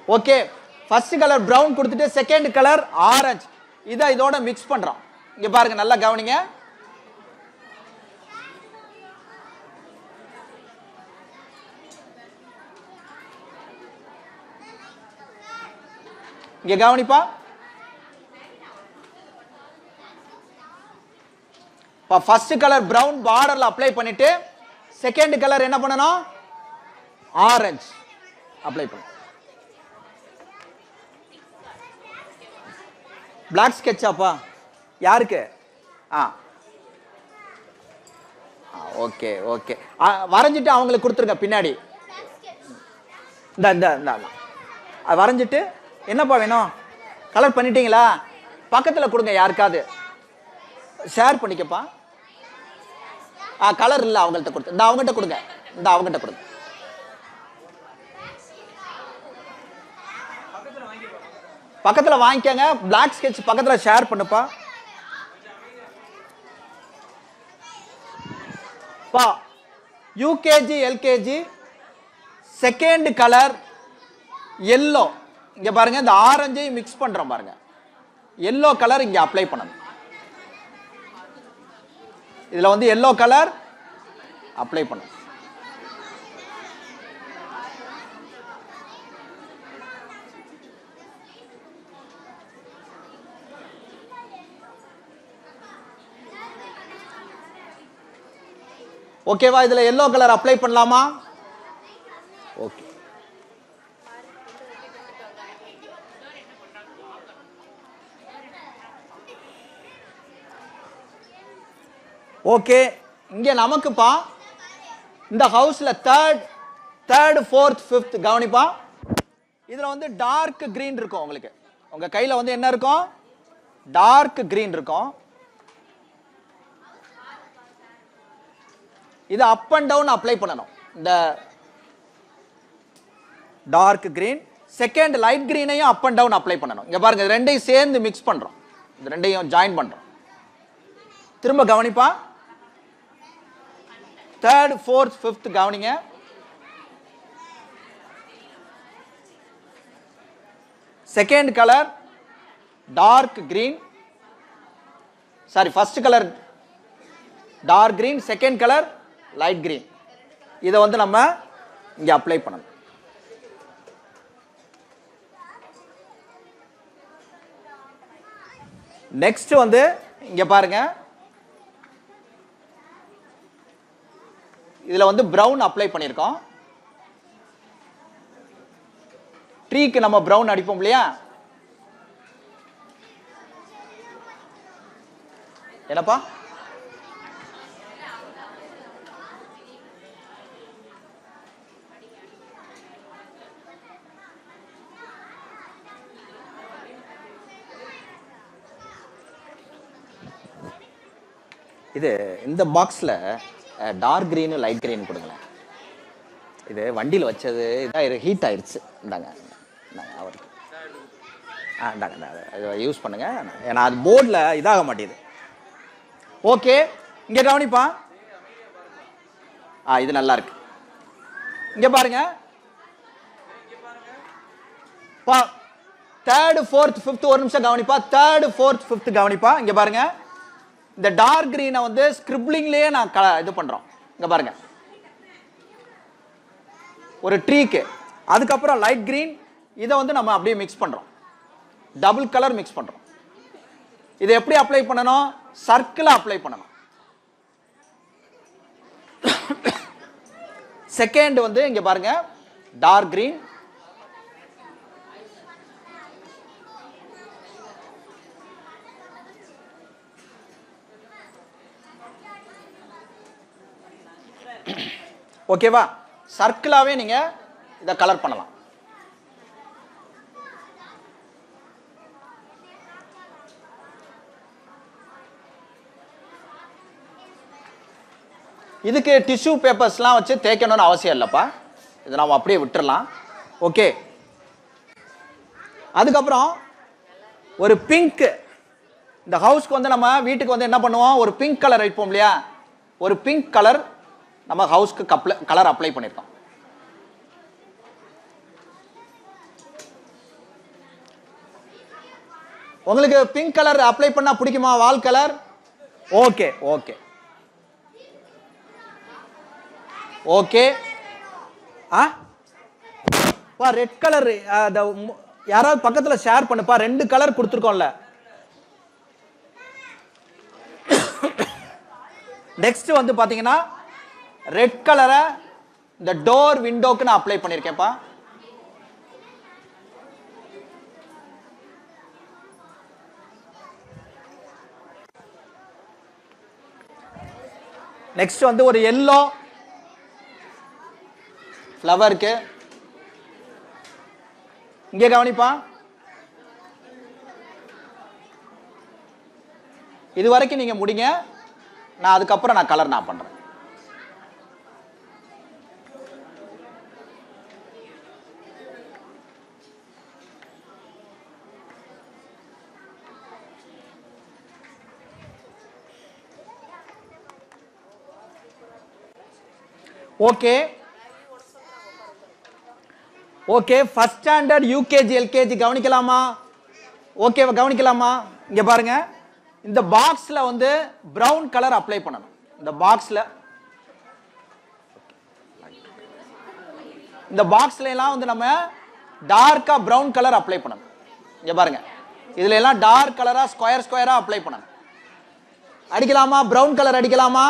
ஓகே ஃபர்ஸ்ட் கலர் பிரவுன் கொடுத்துட்டு செகண்ட் கலர் ஆரஞ்சு இதோட மிக்ஸ் பண்றோம் இங்க பாருங்க நல்லா கவனிங்க இங்க கவனிப்பா ஃபர்ஸ்ட் கலர் பிரவுன் பார்டர்ல அப்ளை பண்ணிட்டு செகண்ட் கலர் என்ன பண்ணணும் ஆரஞ்சு அப்ளை பண்ணணும் பிளாக் ஸ்கெட்சாப்பா யாருக்கு ஓகே ஓகே வரைஞ்சிட்டு அவங்களுக்கு கொடுத்துருங்க பின்னாடி இந்த வரைஞ்சிட்டு என்னப்பா வேணும் கலர் பண்ணிட்டீங்களா பக்கத்துல கொடுங்க யாருக்காவது ஷேர் பண்ணிக்கப்பா கலர் இல்ல அவங்கள்ட்ட கொடுத்து இந்த அவங்ககிட்ட கொடுங்க இந்த அவங்ககிட்ட கொடுங்க பக்கத்துல வாங்கிக்கங்க பிளாக் ஸ்கெட்ச் பக்கத்துல ஷேர் பண்ணுப்பா UKG LKG second colour yellow இங்க பாருங்க இந்த ஆரஞ்சையும் மிக்ஸ் பண்றோம் பாருங்க எல்லோ கலர் இங்க அப்ளை பண்ணணும் இதுல வந்து எல்லோ கலர் அப்ளை பண்ணணும் ஓகேவா இதுல எல்லோ கலர் அப்ளை பண்ணலாமா ஓகே ஓகே இங்க நமக்குப்பா இந்த ஹவுஸ்ல தேர்ட் ஃபோர்த் ஃபிஃப்த் கவனிப்பா இதுல வந்து டார்க் கிரீன் இருக்கும் உங்களுக்கு உங்க கையில வந்து என்ன இருக்கும் டார்க் கிரீன் இருக்கும் இது அப் அண்ட் டவுன் அப்ளை பண்ணணும் இந்த டார்க் கிரீன் செகண்ட் லைட் கிரீனையும் அப் அண்ட் டவுன் அப்ளை பண்ணணும். இங்க பாருங்க, இது ரெண்டையும் சேர்ந்து மிக்ஸ் பண்றோம், இது ரெண்டையும் ஜாயின் பண்றோம். திரும்ப கவனிப்பா, தேர்ட் ஃபோர்த் ஃபிஃப்த் கவனிங்க. Second colour dark green, sorry first colour dark green, second colour light green. இதை வந்து நம்ம இங்க அப்ளை பண்ணணும். நெக்ஸ்ட் வந்து இங்க பாருங்க, இதுல வந்து பிரவுன் அப்ளை பண்ணியிருக்கோம். ட்ரீக்கு நம்ம பிரவுன் அடிப்போம் இல்லையா, என்னப்பா இது இந்த பாக்ஸில் டார்க் க்ரீனு லைட் க்ரீன் கொடுங்களேன். இது வண்டியில் வச்சது இதாக ஹீட் ஆயிடுச்சு. இந்தாங்க இந்தாங்க அவருக்கு இந்தாங்க இதை யூஸ் பண்ணுங்க. ஏன்னா அது போர்டில் இதாக மாட்டேது. ஓகே, இங்கே கவனிப்பா, இது நல்லா இருக்கு. இங்கே பாருங்க, தேர்டு ஃபோர்த் ஃபிஃப்த், ஒரு நிமிஷம் கவனிப்பா, தேர்டு ஃபோர்த் ஃபிஃப்த் கவனிப்பா. இங்கே பாருங்க, இந்த டார்க் கிரீனை வந்து ஸ்கிரிப்லிங்லயே நான் இது பண்றோம். இங்க பாருங்க, ஒரு ட்ரீக்கு, அதுக்கப்புறம் லைட் கிரீன், இதை வந்து நம்ம அப்படியே மிக்ஸ் பண்றோம், டபுள் கலர் மிக்ஸ் பண்றோம். இதை எப்படி அப்ளை பண்ணணும், சர்க்கிளா அப்ளை பண்ணணும். செகண்ட் வந்து இங்க பாருங்க, டார்க் கிரீன், ஓகேவா, சர்க்கிளாவே நீங்க இதை கலர் பண்ணலாம். இதுக்கு டிஷ்யூ பேப்பர்ஸ்லாம் வச்சு தேய்க்கணும்னு அவசியம் இல்லைப்பா, இதை நம்ம அப்படியே விட்டுறலாம். ஓகே, அதுக்கப்புறம் ஒரு பிங்க், இந்த ஹவுஸ்க்கு வந்து நம்ம வீட்டுக்கு வந்து என்ன பண்ணுவோம், ஒரு பிங்க் கலர் வைப்போம் இல்லையா, ஒரு பிங்க் கலர் நம்ம ஹவுஸ்க்கு கலர் அப்ளை பண்ணியிருக்கோம். உங்களுக்கு பிங்க் கலர் அப்ளை பண்ணா பிடிக்குமா, wall colour? Okay okay okay. Red colour யாராவது பக்கத்துல ஷேர் பண்ணுப்பா, 2 கலர் கொடுத்துருக்கோம்ல. நெக்ஸ்ட் வந்து பாத்தீங்கன்னா ரெட் கலரை இந்த டோர் விண்டோக்கு நான் அப்ளை பண்ணியிருக்கேன்ப்பா. நெக்ஸ்ட் வந்து ஒரு எல்லோ ஃப்ளவருக்கு, இங்கே கவனிப்பா, இது வரைக்கும் நீங்க முடிங்க, நான் அதுக்கப்புறம் நான் கலர் நான் பண்றேன். Okay okay, first standard UKG LKG கவனிக்கலாமா? ஓகே கவனிக்கலாமா? இங்க பாருங்க, இந்த பாக்ஸ்ல வந்து பிரவுன் கலர் அப்ளை பண்ணணும். இந்த பாக்ஸ்ல எல்லாம் வந்து நம்ம டார்க்கா பிரவுன் கலர் அப்ளை பண்ணணும். இங்க பாருங்க, இதுல எல்லாம் டார்க் கலரா ஸ்கொயர் ஸ்கொயரா அப்ளை பண்ணணும். அடிக்கலாமா? பிரவுன் கலர் அடிக்கலாமா?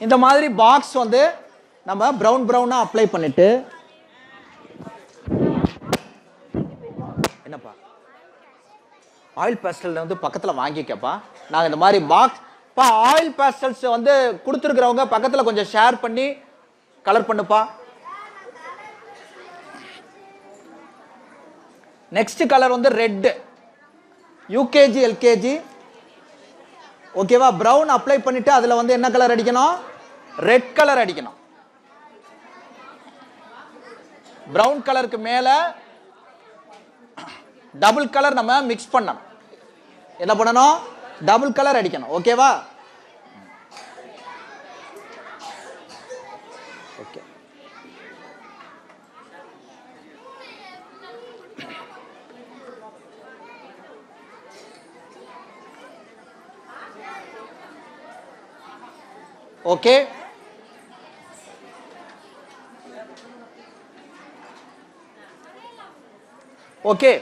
இந்த மாதிரி பாக்ஸ் வந்து நம்ம பிரவுன் பிரவுனா அப்ளை பண்ணிட்டு, என்னப்பா ஆயில் பேஸ்டல் வந்து பக்கத்தில் வாங்கிக்கப்பா. நாங்கள் இந்த மாதிரி பாக்ஸ் பா ஆயில் பேஸ்டல்ஸ் வந்து கொடுத்துருக்கிறவங்க பக்கத்தில் கொஞ்சம் ஷேர் பண்ணி கலர் பண்ணுப்பா. நெக்ஸ்ட் கலர் வந்து ரெட். யூகேஜி எல்கேஜி ஓகேவா. பிரவுன் அப்ளை பண்ணிட்டு அதுல வந்து என்ன கலர் அடிக்கணும்? ரெட் கலர் அடிக்கணும். பிரவுன் கலருக்கு மேல டபுள் கலர் நம்ம மிக்ஸ் பண்ணணும். என்ன பண்ணணும்? டபுள் கலர் அடிக்கணும். ஓகேவா? ஓகே. ஓகே. ஓகே.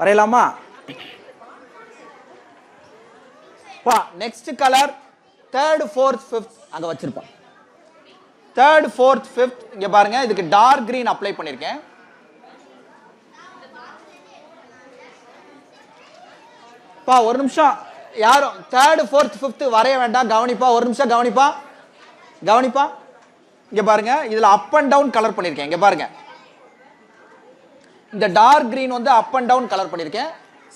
வரையலாமா? பா next colour third fourth fifth அங்க வச்சிருப்போம். தேர்ட் ஃபோர்த் ஃபிஃப்த் இங்க பாருங்க. இதுக்கு டார்க் கிரீன் அப்ளை பண்ணிருக்கேன். பா ஒரு நிமிஷம், யாரும் தேர்ட் ஃபோர்த் ஃபிஃப்த் வரைய வேண்டாம். கவனிப்பா, ஒரு நிமிஷம் கவனிப்பா, கவனிப்பா. இங்க பாருங்க, இதுல அப் அண்ட் டவுன் கலர் பண்ணிருக்கேன். இங்க பாருங்க, இந்த டார்க் கிரீன் வந்து அப் அண்ட் டவுன் கலர் பண்ணிருக்கேன்.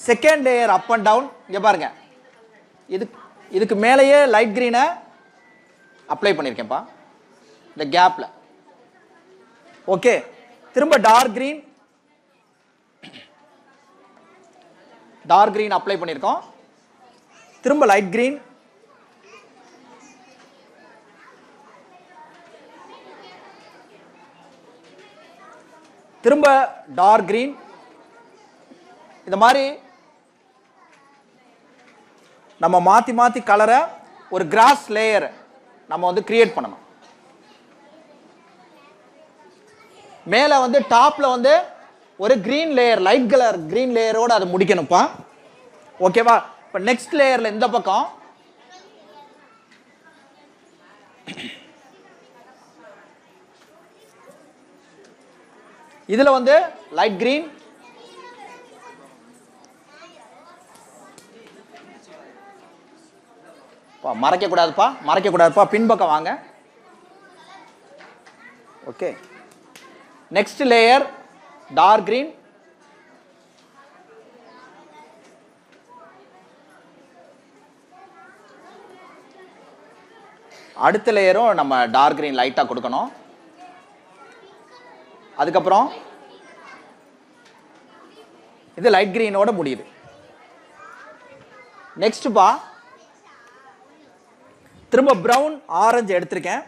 Second layer up and down. இங்க பாருங்க, இதுக்கு மேலேயே லைட் கிரீனை அப்ளை பண்ணிருக்கேன்ப்பா இந்த கேப்ல. ஓகே. திரும்ப dark green, dark green apply பண்ணிருக்கோம். திரும்ப லைட் கிரீன், திரும்ப டார்க் கிரீன். இந்த மாதிரி நம்ம மாத்தி மாத்தி கலரை ஒரு கிராஸ் லேயர் நம்ம வந்து கிரியேட் பண்ணணும். மேல வந்து டாப்ல வந்து ஒரு green layer, light colour green லேயரோட அதை முடிக்கணும்ப்பா. ஓகேவா? இப்ப நெக்ஸ்ட் லேயர்ல இந்த பக்கம் இதுல வந்து லைட் கிரீன், மறைக்க கூடாதுப்பா, மறைக்க கூடாதுப்பா, பின்பக்கம் வாங்க. Okay. Next layer dark green, அடுத்த லேயரும் நம்ம டார்க் கிரீன் லைட்டா கொடுக்கணும். அதுக்கப்புறம் இது லைட் கிரீனோட முடியுது. நெக்ஸ்ட் பா திரும்ப பிரவுன் ஆரஞ்சு எடுத்திருக்கேன்.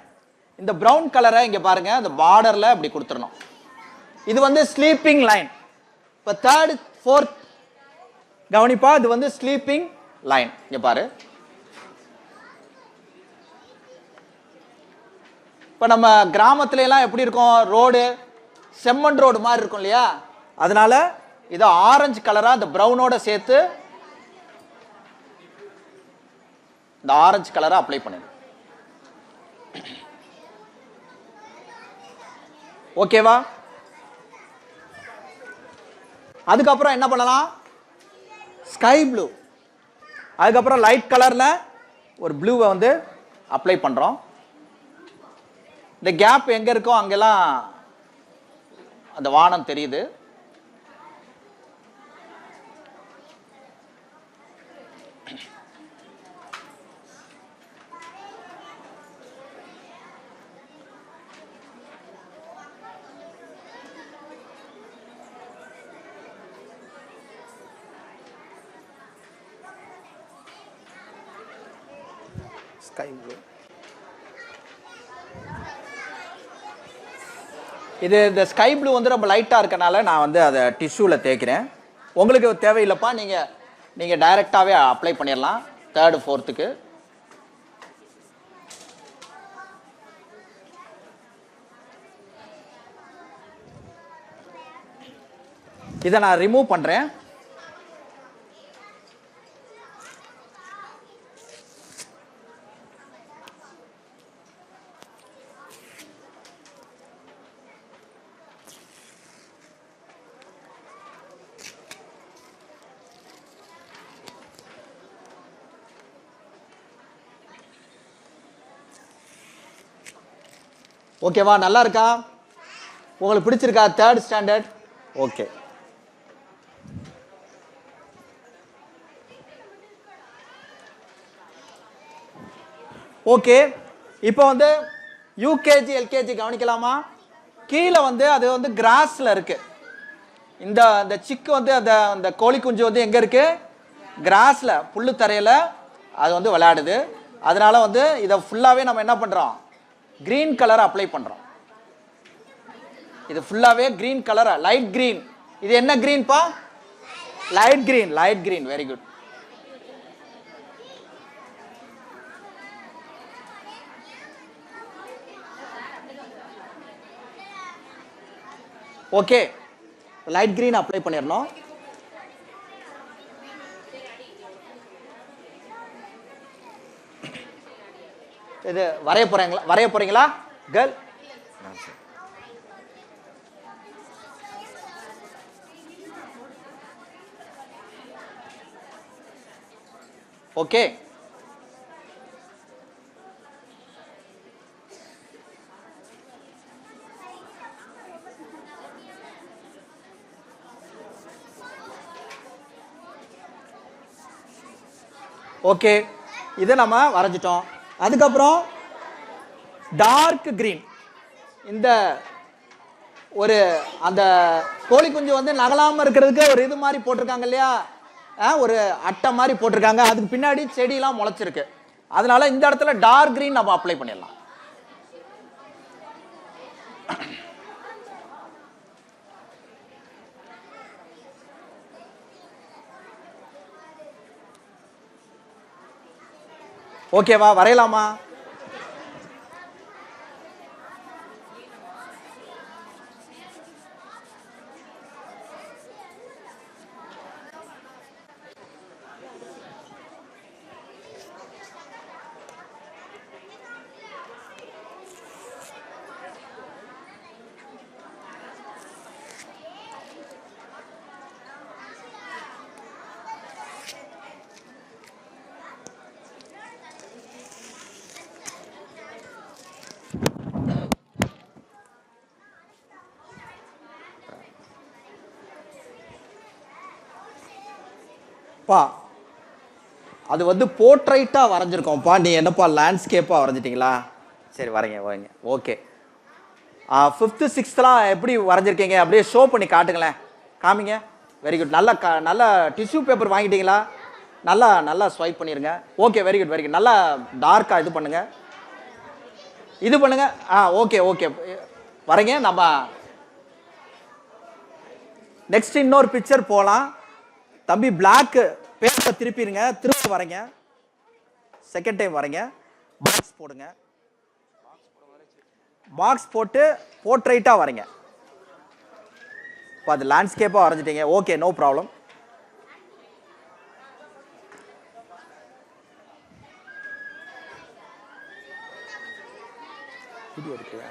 இந்த பிரவுன் கலரை இங்க பாருங்க, அந்த பார்டர்ல அப்படி கொடுத்துடணும். இது வந்து ஸ்லீப்பிங் லைன். இப்ப தேர்ட் ஃபோர்த் கவனிப்பா, இது வந்து ஸ்லீப்பிங் லைன். இங்க பாரு, இப்ப நம்ம கிராமத்துல எல்லாம் எப்படி இருக்கும்? ரோடு செம்மண் ரோடு மாதிரி இருக்கும் இல்லையா? அதனால இதை ஆரஞ்சு கலரா இந்த பிரவுனோட சேர்த்து இந்த ஆரஞ்சு கலரா அப்ளை பண்ணுங்க. ஓகேவா? அதுக்கப்புறம் என்ன பண்ணலாம்? Sky blue. அதுக்கப்புறம் லைட் கலர்ல ஒரு ப்ளூவை வந்து அப்ளை பண்றோம். இந்த கேப் எங்க இருக்கோ அங்கெல்லாம் அந்த வானம் தெரியுது. Sky blue. இது இந்த ஸ்கை ப்ளூ வந்து ரொம்ப லைட்டா இருக்கனால நான் வந்து அதை டிஷ்யூல தேய்க்கிறேன். உங்களுக்கு தேவையில்லைப்பா, நீங்க டைரக்டாவே அப்ளை பண்ணிடலாம் தேர்டு ஃபோர்த்துக்கு. இதை நான் ரிமூவ் பண்றேன். ஓகேவா? நல்லா இருக்கா? உங்களுக்கு பிடிச்சிருக்கா 3rd ஸ்டாண்டர்ட்? ஓகே. ஓகே, இப்போ வந்து யூகேஜி எல்கேஜி கவனிக்கலாமா? கீழே வந்து அது வந்து கிராஸ்ல இருக்கு. இந்த சிக்கு வந்து அந்த கோழி குஞ்சு வந்து எங்க இருக்கு? கிராஸ்ல, புல்லு தரையில அது வந்து விளையாடுது. அதனால வந்து இதை ஃபுல்லாவே நம்ம என்ன பண்றோம்? கிரீன் கலர் அப்ளை பண்றோம். இது ஃபுல்லாவே கிரீன் கலர், லைட் கிரீன். இது என்ன கிரீன் பா? Light green. Light green, very good. Okay, light green apply பண்ணிடணும். இது வரைய போறீங்களா கேர்ள்? ஓகே, ஓகே, இதை நம்ம வரைஞ்சிட்டோம். அதுக்கப்புறம் டார்க் கிரீன், இந்த ஒரு அந்த கோழி குஞ்சு வந்து நகலாம இருக்கிறதுக்கு ஒரு இது மாதிரி போட்டிருக்காங்க இல்லையா, ஒரு அட்டை மாதிரி போட்டிருக்காங்க. அதுக்கு பின்னாடி செடியெல்லாம் முளைச்சிருக்கு. அதனால இந்த இடத்துல டார்க் கிரீன் நம்ம அப்ளை பண்ணிடலாம். ஓகேவா? வரையலாமா? பா, அது வந்து போர்ட்ரைட்டா வரைஞ்சிருக்கோம்ப்பா. நீ என்னப்பா லேண்ட்ஸ்கேப்பா வரைஞ்சிட்டீங்களா? சரி, வரைங்க. ஓகே, 5th 6thலாம் எப்படி வரைஞ்சிருக்கீங்க? அப்படியே ஷோ பண்ணி காட்டுங்களேன், காமிங்க. Very good. நல்லா டிஷ்யூ பேப்பர் வாங்கிட்டீங்களா? நல்லா ஸ்வைப் பண்ணிருங்க. Okay, very good. நல்லா டார்க்கா இது பண்ணுங்க. ஓகே. வரைங்க. நம்ம நெக்ஸ்ட் இன்னொரு பிக்சர் போலாம். தம்பி, பிளாக் பேப்பர் திருப்பிடுங்க, திரும்ப வரைங்க. செகண்ட் டைம் வரைங்க. பாக்ஸ் போடுங்க. பாக்ஸ் போட்டு போர்ட்ரைட்டா வரைங்க. அது லேண்ட்ஸ்கேப்பா வரைஞ்சிட்டீங்க. Okay, no problem. வீடியோ எடுக்கிறியா?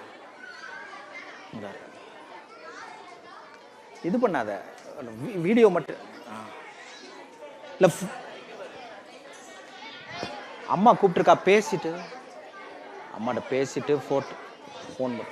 இது பண்ணாத, வீடியோ மட்டும். இல்ல, அம்மா கூப்பிட்டுருக்கா, பேசிட்டு அம்மாட்ட பேசிட்டு ஃபோன் பண்ணு.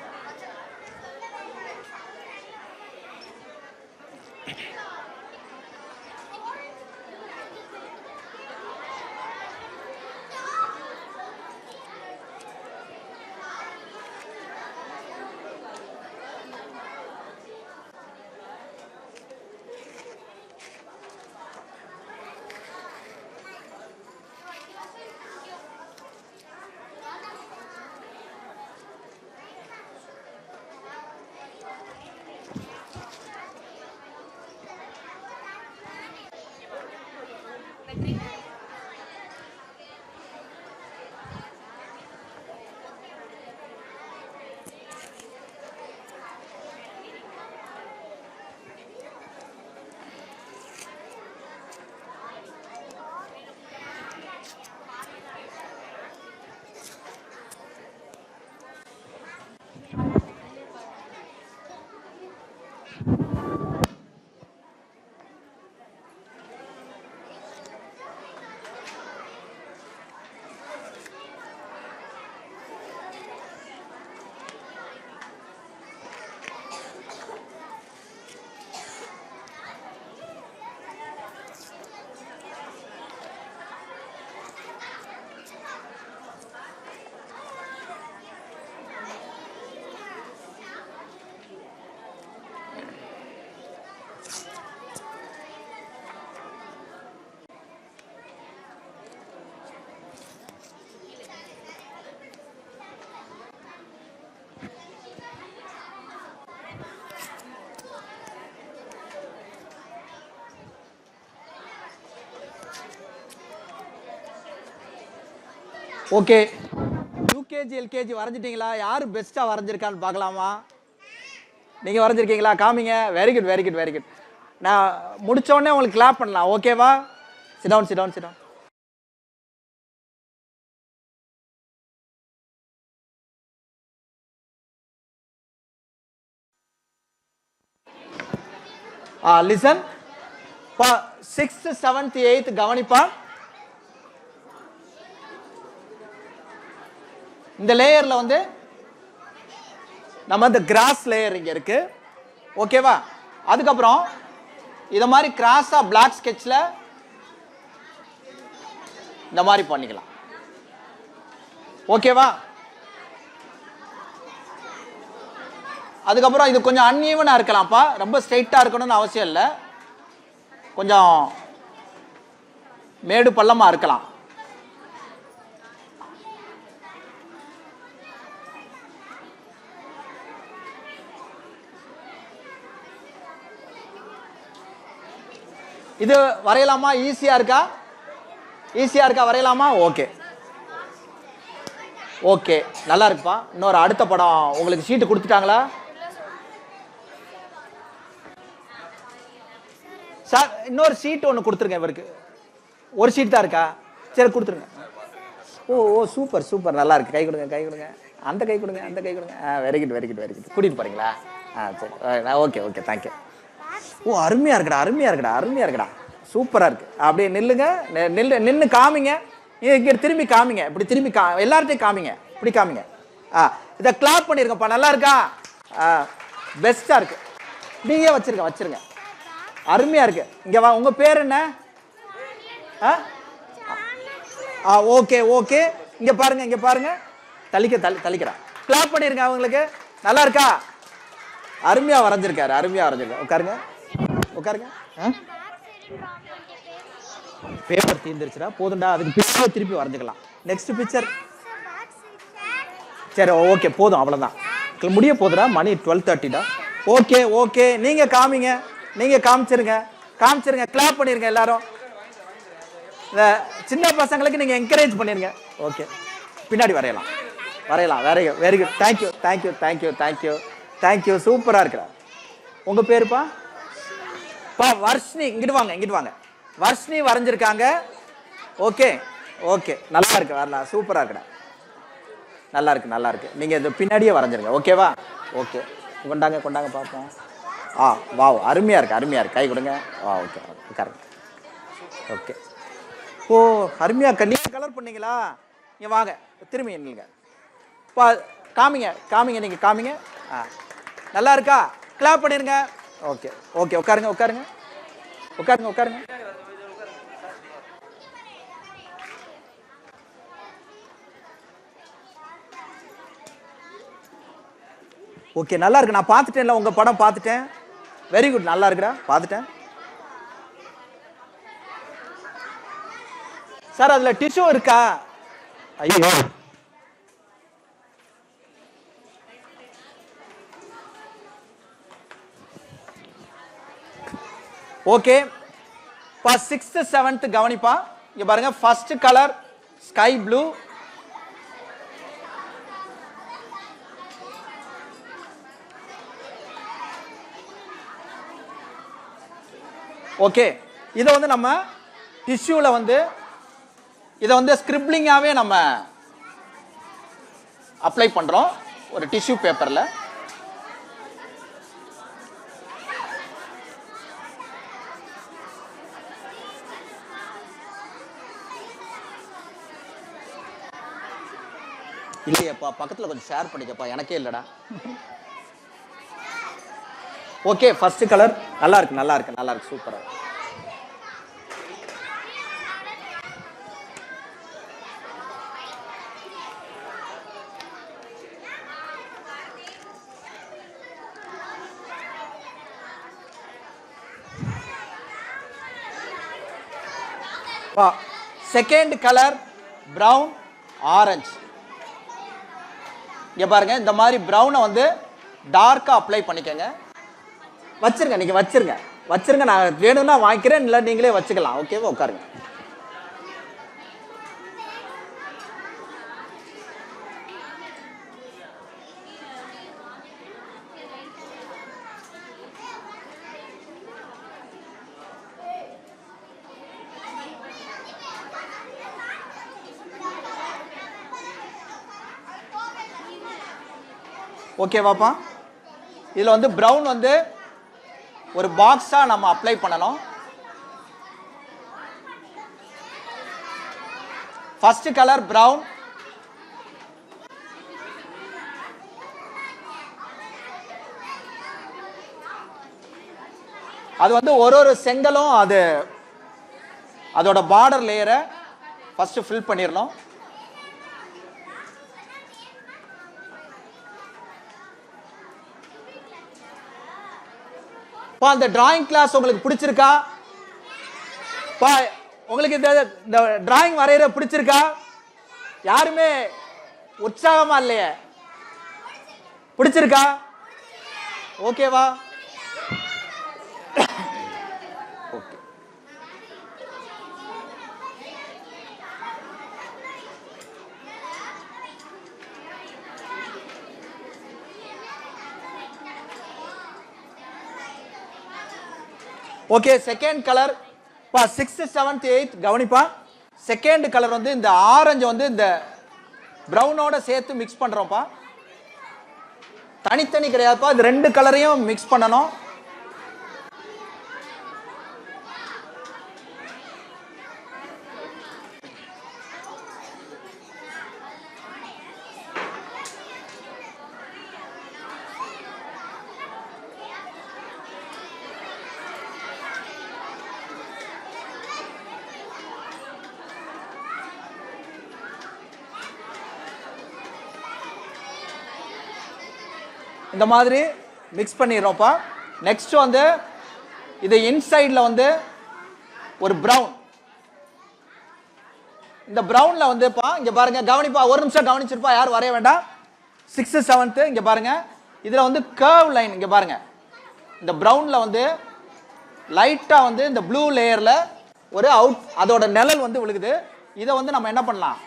ஓகே, யூகேஜி எல்கேஜி வரைஞ்சிட்டீங்களா? யார் பெஸ்ட்டாக வரைஞ்சிருக்கான்னு பார்க்கலாமா? நீங்கள் வரைஞ்சிருக்கீங்களா? காமிங்க. Very good very good very good. நான் முடித்தோடனே உங்களுக்கு கிளாப் பண்ணலாம். ஓகேவா? Sit down sit down sit down. Listen. 6th 7th 8th கவனிப்பா. இந்த லேயர்ல வந்து நம்ம இந்த கிராஸ் லேயர் இங்க இருக்கு. ஓகேவா? அதுக்கப்புறம் இத மாதிரி கிராஸா பிளாக் ஸ்கெட்ச்ல இந்த மாதிரி பண்ணிக்கலாம். ஓகேவா? அதுக்கப்புறம் இது கொஞ்சம் அன்ஈவனா இருக்கலாம்ப்பா. ரொம்ப ஸ்ட்ரைட்டா இருக்கணும்னு அவசியம் இல்லை. கொஞ்சம் மேடு பள்ளமா இருக்கலாம். இது வரையலாமா? ஈஸியா இருக்கா? ஈஸியா இருக்கா? வரையலாமா? ஓகே ஓகே, நல்லா இருக்குப்பா. இன்னொரு அடுத்த படம் உங்களுக்கு ஷீட் கொடுத்துட்டாங்களா சார்? இன்னொரு ஷீட் ஒன்று கொடுத்துருங்க இவருக்கு. ஒரு ஷீட் தான் இருக்கா? சரி கொடுத்துருங்க. ஓ ஓ சூப்பர் சூப்பர், நல்லா இருக்கு. கை கொடுங்க கை கொடுங்க. அந்த கை கொடுங்க அந்த கை கொடுங்க. Very good very good very good. கூட்டிட்டு போறீங்களா? சரி ஓகே ஓகே, தேங்க்யூ. ஓ அருமையா இருக்குடா அருமையா இருக்குடா அருமையா இருக்குடா, சூப்பரா இருக்கு. அப்படியே நில்லுங்க, நின்று காமிங்க. இங்க திரும்பி காமிங்க, இப்படி திரும்பி எல்லார்ட்டையும் காமிங்க, இப்படி காமிங்க. இதை கிளாப் பண்ணிருங்கப்பா. நல்லா இருக்கா? பெஸ்டா இருக்கு. நீங்க வச்சிருங்க வச்சிருங்க, அருமையா இருக்கு. இங்க வா, உங்க பேர் என்ன? ஓகே ஓகே, இங்க பாருங்க இங்க பாருங்க. தள்ளிக்கிறேன். கிளாப் பண்ணிருங்க அவங்களுக்கு. நல்லா இருக்கா? அருமையா வரைஞ்சிருக்காரு அருமையா வரைஞ்சிருக்காரு. உட்காருங்க உட்காருங்க. பேப்பர் தீர்ந்துருச்சுடா, போதும்டா. அதுக்கு பிக்சர் திருப்பி வரைஞ்சிக்கலாம். Next picture. சரி ஓகே, போதும், அவ்வளோதான். முடிய போதுடா, மணி 12:30டா. ஓகே ஓகே, நீங்க காமிங்க, நீங்க காமிச்சிருங்க காமிச்சிருங்க. கிளாப் பண்ணிருங்க எல்லாரும். இந்த சின்ன பசங்களுக்கு நீங்க என்கரேஜ் பண்ணிருங்க. ஓகே, பின்னாடி வரையலாம் வரையலாம். Very good very good. Thank you thank you thank you thank you thank you. சூப்பரா இருக்கிறா. உங்க பேருப்பா? வர்ஷினி. இங்கிட்டு வாங்க இங்கிட்டு வாங்க. வர்ஷினி வரைஞ்சிருக்காங்க. ஓகே ஓகே, நல்லா இருக்கு, வரலாம். சூப்பரா இருக்குடா, நல்லா இருக்கு நல்லா இருக்கு. நீங்க இந்த பின்னாடியே வரைஞ்சிருங்க. ஓகேவா? ஓகே, கொண்டாங்க கொண்டாங்க பார்ப்போம். வாவ், அருமையா இருக்கு அருமையா இருக்கு. கை கொடுங்க. Okay correct. ஓகே. ஓ அருமையா இருக்கு. நீங்க கலர் பண்ணீங்களா? இங்க வாங்க, திரும்பி நில்லுங்க. காமிங்க காமிங்க, நீங்க காமிங்க. நல்லா இருக்கா? கிளாப் பண்ணிருங்க. ஓகே ஓகே, உட்காருங்க உட்காருங்க உட்காருங்க உட்காருங்க. ஓகே, நல்லா இருக்கு. நான் பார்த்துட்டேன்ல, உங்க படம் பார்த்துட்டேன். வெரி குட், நல்லா இருக்குடா, பார்த்துட்டேன். சார் அதுல டிஷ்யூ இருக்கா? ஐயோ, ஓகே. 6th 7th கவனிப்பா. இங்க பாருங்க, first colour sky blue. Okay, இதை வந்து நம்ம டிஷ்யூல வந்து இதை வந்து ஸ்கிரிப்ளிங்காவே நம்ம அப்ளை பண்றோம் ஒரு டிஷ்யூ பேப்பர்ல. இல்லையப்பா, பக்கத்துல கொஞ்சம் ஷேர் பண்ணிக்கப்பா, எனக்கே இல்லடா. ஓகே, ஃபர்ஸ்ட் கலர் நல்லா இருக்கு நல்லா இருக்கு நல்லா இருக்கு, சூப்பரா. Second colour brown orange. இங்க பாருங்க, இந்த மாதிரி பிரவுனை வந்து டார்க்கா அப்ளை பண்ணிக்கங்க. வச்சிருங்க, நீங்க வச்சிருங்க வச்சிருங்க. நான் வேணும்னா வாங்கிக்கிறேன், இல்லை நீங்களே வச்சுக்கலாம். ஓகேவா? உட்காருங்க. ஓகேவாப்பா? இதில் வந்து ப்ரௌன் வந்து ஒரு பாக்ஸாக நம்ம அப்ளை பண்ணணும். ஃபர்ஸ்ட் கலர் ப்ரௌன், அது வந்து ஒரு செங்கலும் அதோட பார்டர் லேயரை ஃபர்ஸ்ட் ஃபில் பண்ணிடணும். அந்த டிராயிங் கிளாஸ் உங்களுக்கு பிடிச்சிருக்கா? உங்களுக்கு இந்த டிராயிங் வரைகிற பிடிச்சிருக்கா? யாருமே உற்சாகமா இல்லையே? பிடிச்சிருக்கா? ஓகேவா? ஓகே, செகண்ட் கலர் பா 6th 7th 8th கவனிப்பா. Second colour வந்து இந்த ஆரஞ்சு வந்து இந்த பிரவுனோட சேர்த்து மிக்ஸ் பண்றோம்ப்பா. தனித்தனி கிடையாதுப்பா, இது ரெண்டு கலரையும் மிக்ஸ் பண்ணணும். இந்த மாதிரி மிக்ஸ் பண்ணிடுறோம்ப்பா. நெக்ஸ்ட் வந்து இது இன்சைடில் வந்து ஒரு ப்ரௌன், இந்த ப்ரௌன்ல வந்துப்பா இங்க பாருங்க, கவனிப்பா, ஒரு நிமிஷம் கவனிச்சிருப்பா, யாரும் வரைய வேண்டாம். 6th 7th இங்க பாருங்க, இதுல வந்து கர்வ் லைன் இங்க பாருங்க. இந்த ப்ரௌன்ல வந்து லைட்டா வந்து இந்த ப்ளூ லேயர்ல ஒரு அவுட், அதோட நிழல் வந்து விழுகுது. இதை வந்து நம்ம என்ன பண்ணலாம்,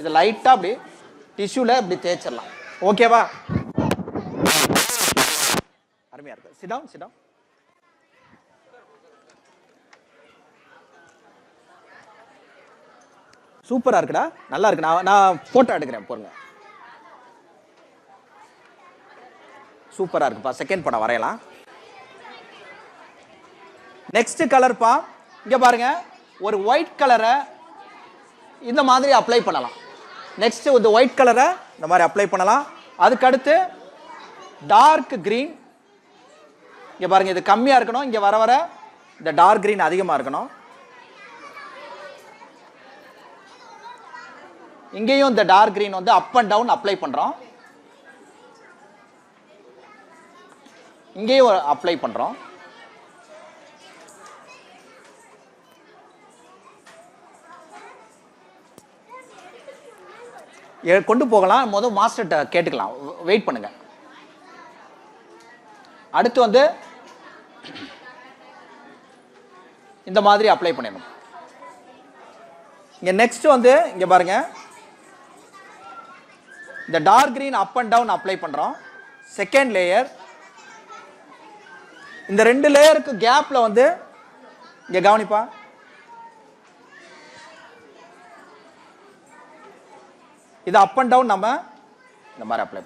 இது லைட்டா அப்படி டிஷ்யூல இப்படி தேய்ச்சிடலாம். ஓகேவா? அருமையா இருக்கு. Sit down, sit down. சூப்பரா இருக்குடா, நல்லா இருக்கு. நான் போட்டோ எடுக்கிறேன் பாருங்க. சூப்பரா இருக்குப்பா. செகண்ட் படம் வரையலாம். நெக்ஸ்ட் கலர்ப்பா, இங்க பாருங்க, ஒரு ஒயிட் கலரை இந்த மாதிரி அப்ளை பண்ணலாம். நெக்ஸ்ட் இந்த ஒயிட் கலரை இந்த மாதிரி அப்ளை பண்ணலாம். அதுக்கு அடுத்து டார்க் கிரீன், இங்க பாருங்க, இது கம்மியா இருக்கணும், இங்க வர வர இந்த டார்க் கிரீன் அதிகமா இருக்கணும். இங்கேயும் இந்த டார்க் கிரீன் வந்து அப் அண்ட் டவுன் அப்ளை பண்றோம். இங்கேயும் அப்ளை பண்றோம். கொண்டு போகலாம். முதல் மாஸ்டர்கிட்ட கேட்டுக்கலாம், வெயிட் பண்ணுங்க. அடுத்து வந்து இந்த மாதிரி அப்ளை பண்ணிடணும். இங்க நெக்ஸ்ட் வந்து இங்க பாருங்க, இந்த dark green up and down apply பண்றோம். செகண்ட் லேயர், இந்த ரெண்டு லேயருக்கு கேப்ல வந்து இங்க கவனிப்பா, இது அப் அண்ட் டவுன் நம்ம இந்த மாதிரி அப்ளை,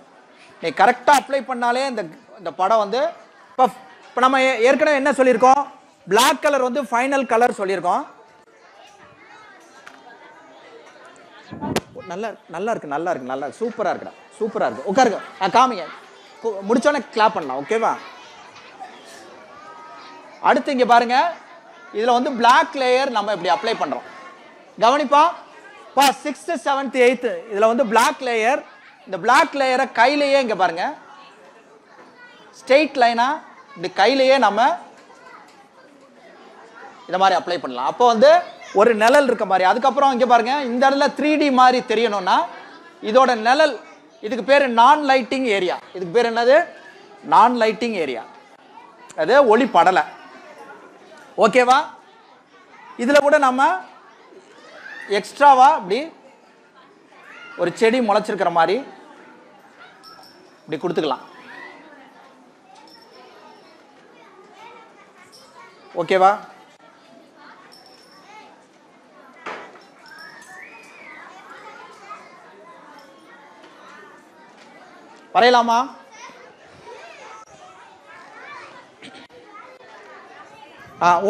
நீ கரெக்டா அப்ளை பண்ணாலே இந்த படம் வந்து இப்போ நம்ம ஏற்கனவே என்ன சொல்லியிருக்கோம், பிளாக் கலர் வந்து ஃபைனல் கலர் சொல்லியிருக்கோம். நல்லா நல்லா இருக்கு, நல்லா இருக்கு, நல்லா இருக்கு, சூப்பரா இருக்குடா, சூப்பரா இருக்கு. உட்காருங்க, காமிங்க, முடிச்சோடனே கிளாப் பண்ணலாம். ஓகேவா? அடுத்து இங்க பாருங்க, இதுல வந்து பிளாக் லேயர் நம்ம இப்படி அப்ளை பண்றோம். கவனிப்பா, 6th 7th 8th இதுல வந்து பிளாக் லேயர், இந்த பிளாக் லேயரை கையிலேயே இங்க பாருங்க, ஸ்ட்ரெயிட் லைனா இந்த கையிலேயே நம்ம இந்த மாதிரி அப்ளை பண்ணலாம். அப்போ வந்து ஒரு நிழல் இருக்க மாதிரி. அதுக்கப்புறம் இங்க பாருங்க, இந்த இடத்துல 3D மாதிரி தெரியணும்னா இதோட நிழல், இதுக்கு பேரு நான் லைட்டிங் ஏரியா. இதுக்கு பேர் என்னது? நான் லைட்டிங் ஏரியா. அது ஒளி படலை. ஓகேவா? இதுல கூட நம்ம எக்ஸ்ட்ராவா இப்படி ஒரு செடி முளைச்சிருக்கிற மாதிரி இப்படி கொடுத்துக்கலாம். ஓகேவா? வரையலாமா?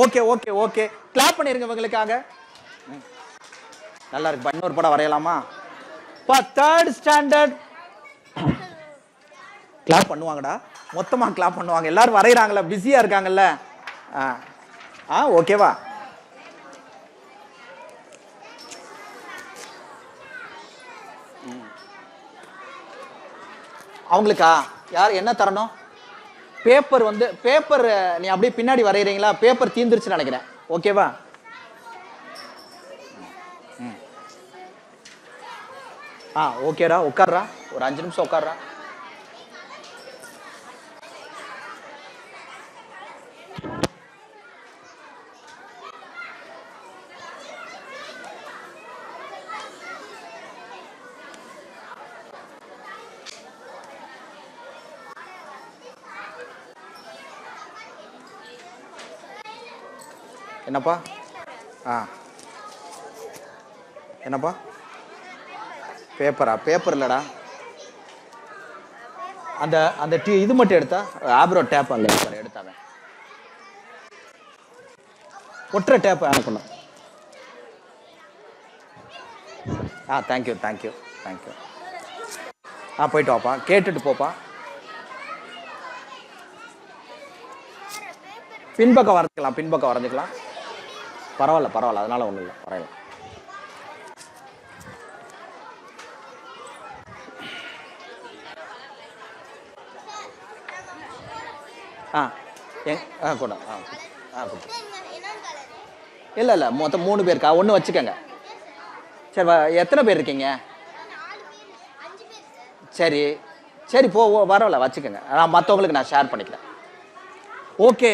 ஓகே ஓகே ஓகே, கிளாப் பண்ணிருங்க இவங்களுக்காக. நல்லா இருக்கு. இன்னொரு படம் வரையலாமா? தேர்ட் ஸ்டாண்டர்ட் கிளாப் பண்ணுவாங்கடா, மொத்தமா கிளாப் பண்ணுவாங்க. எல்லாரும் வரைகிறாங்களா, பிஸியா இருக்காங்கல்ல. ஓகேவா? அவங்களுக்கா யார் என்ன தரணும்? பேப்பர் வந்து பேப்பர் நீ அப்படியே பின்னாடி வரைகிறீங்களா? பேப்பர் தீந்துருச்சுன்னு நினைக்கிறேன். ஓகேவா? ஓகேடா, உட்கார்றா, ஒரு 5 நிமிஷம் உட்கார்றா. என்னப்பா? என்னப்பா? பேப்பரா? பேப்பர் இல்லடா, அந்த அந்த இது மட்டும் எடுத்தா, ஆப்ரோ டேப் அங்கே எடுத்தாங்க, ஒற்றை டேப் அனுப்பணும். Thank you thank you thank you. போயிட்டு வாப்பா, கேட்டுட்டு போப்பா. பின்பக்கம் வரைஞ்சிக்கலாம், பின்பக்கம் வரைஞ்சிக்கலாம். பரவாயில்ல பரவாயில்ல, அதனால ஒன்றும் இல்லை, வரையலாம். கூட இல்லை இல்லை, மொத்தம் 3 பேருக்கா? ஒன்று வச்சுக்கோங்க. சரி, எத்தனை பேர் இருக்கீங்க? சரி சரி, வரல வச்சுக்கோங்க, நான் மற்றவங்களுக்கு நான் ஷேர் பண்ணிக்கிறேன். ஓகே,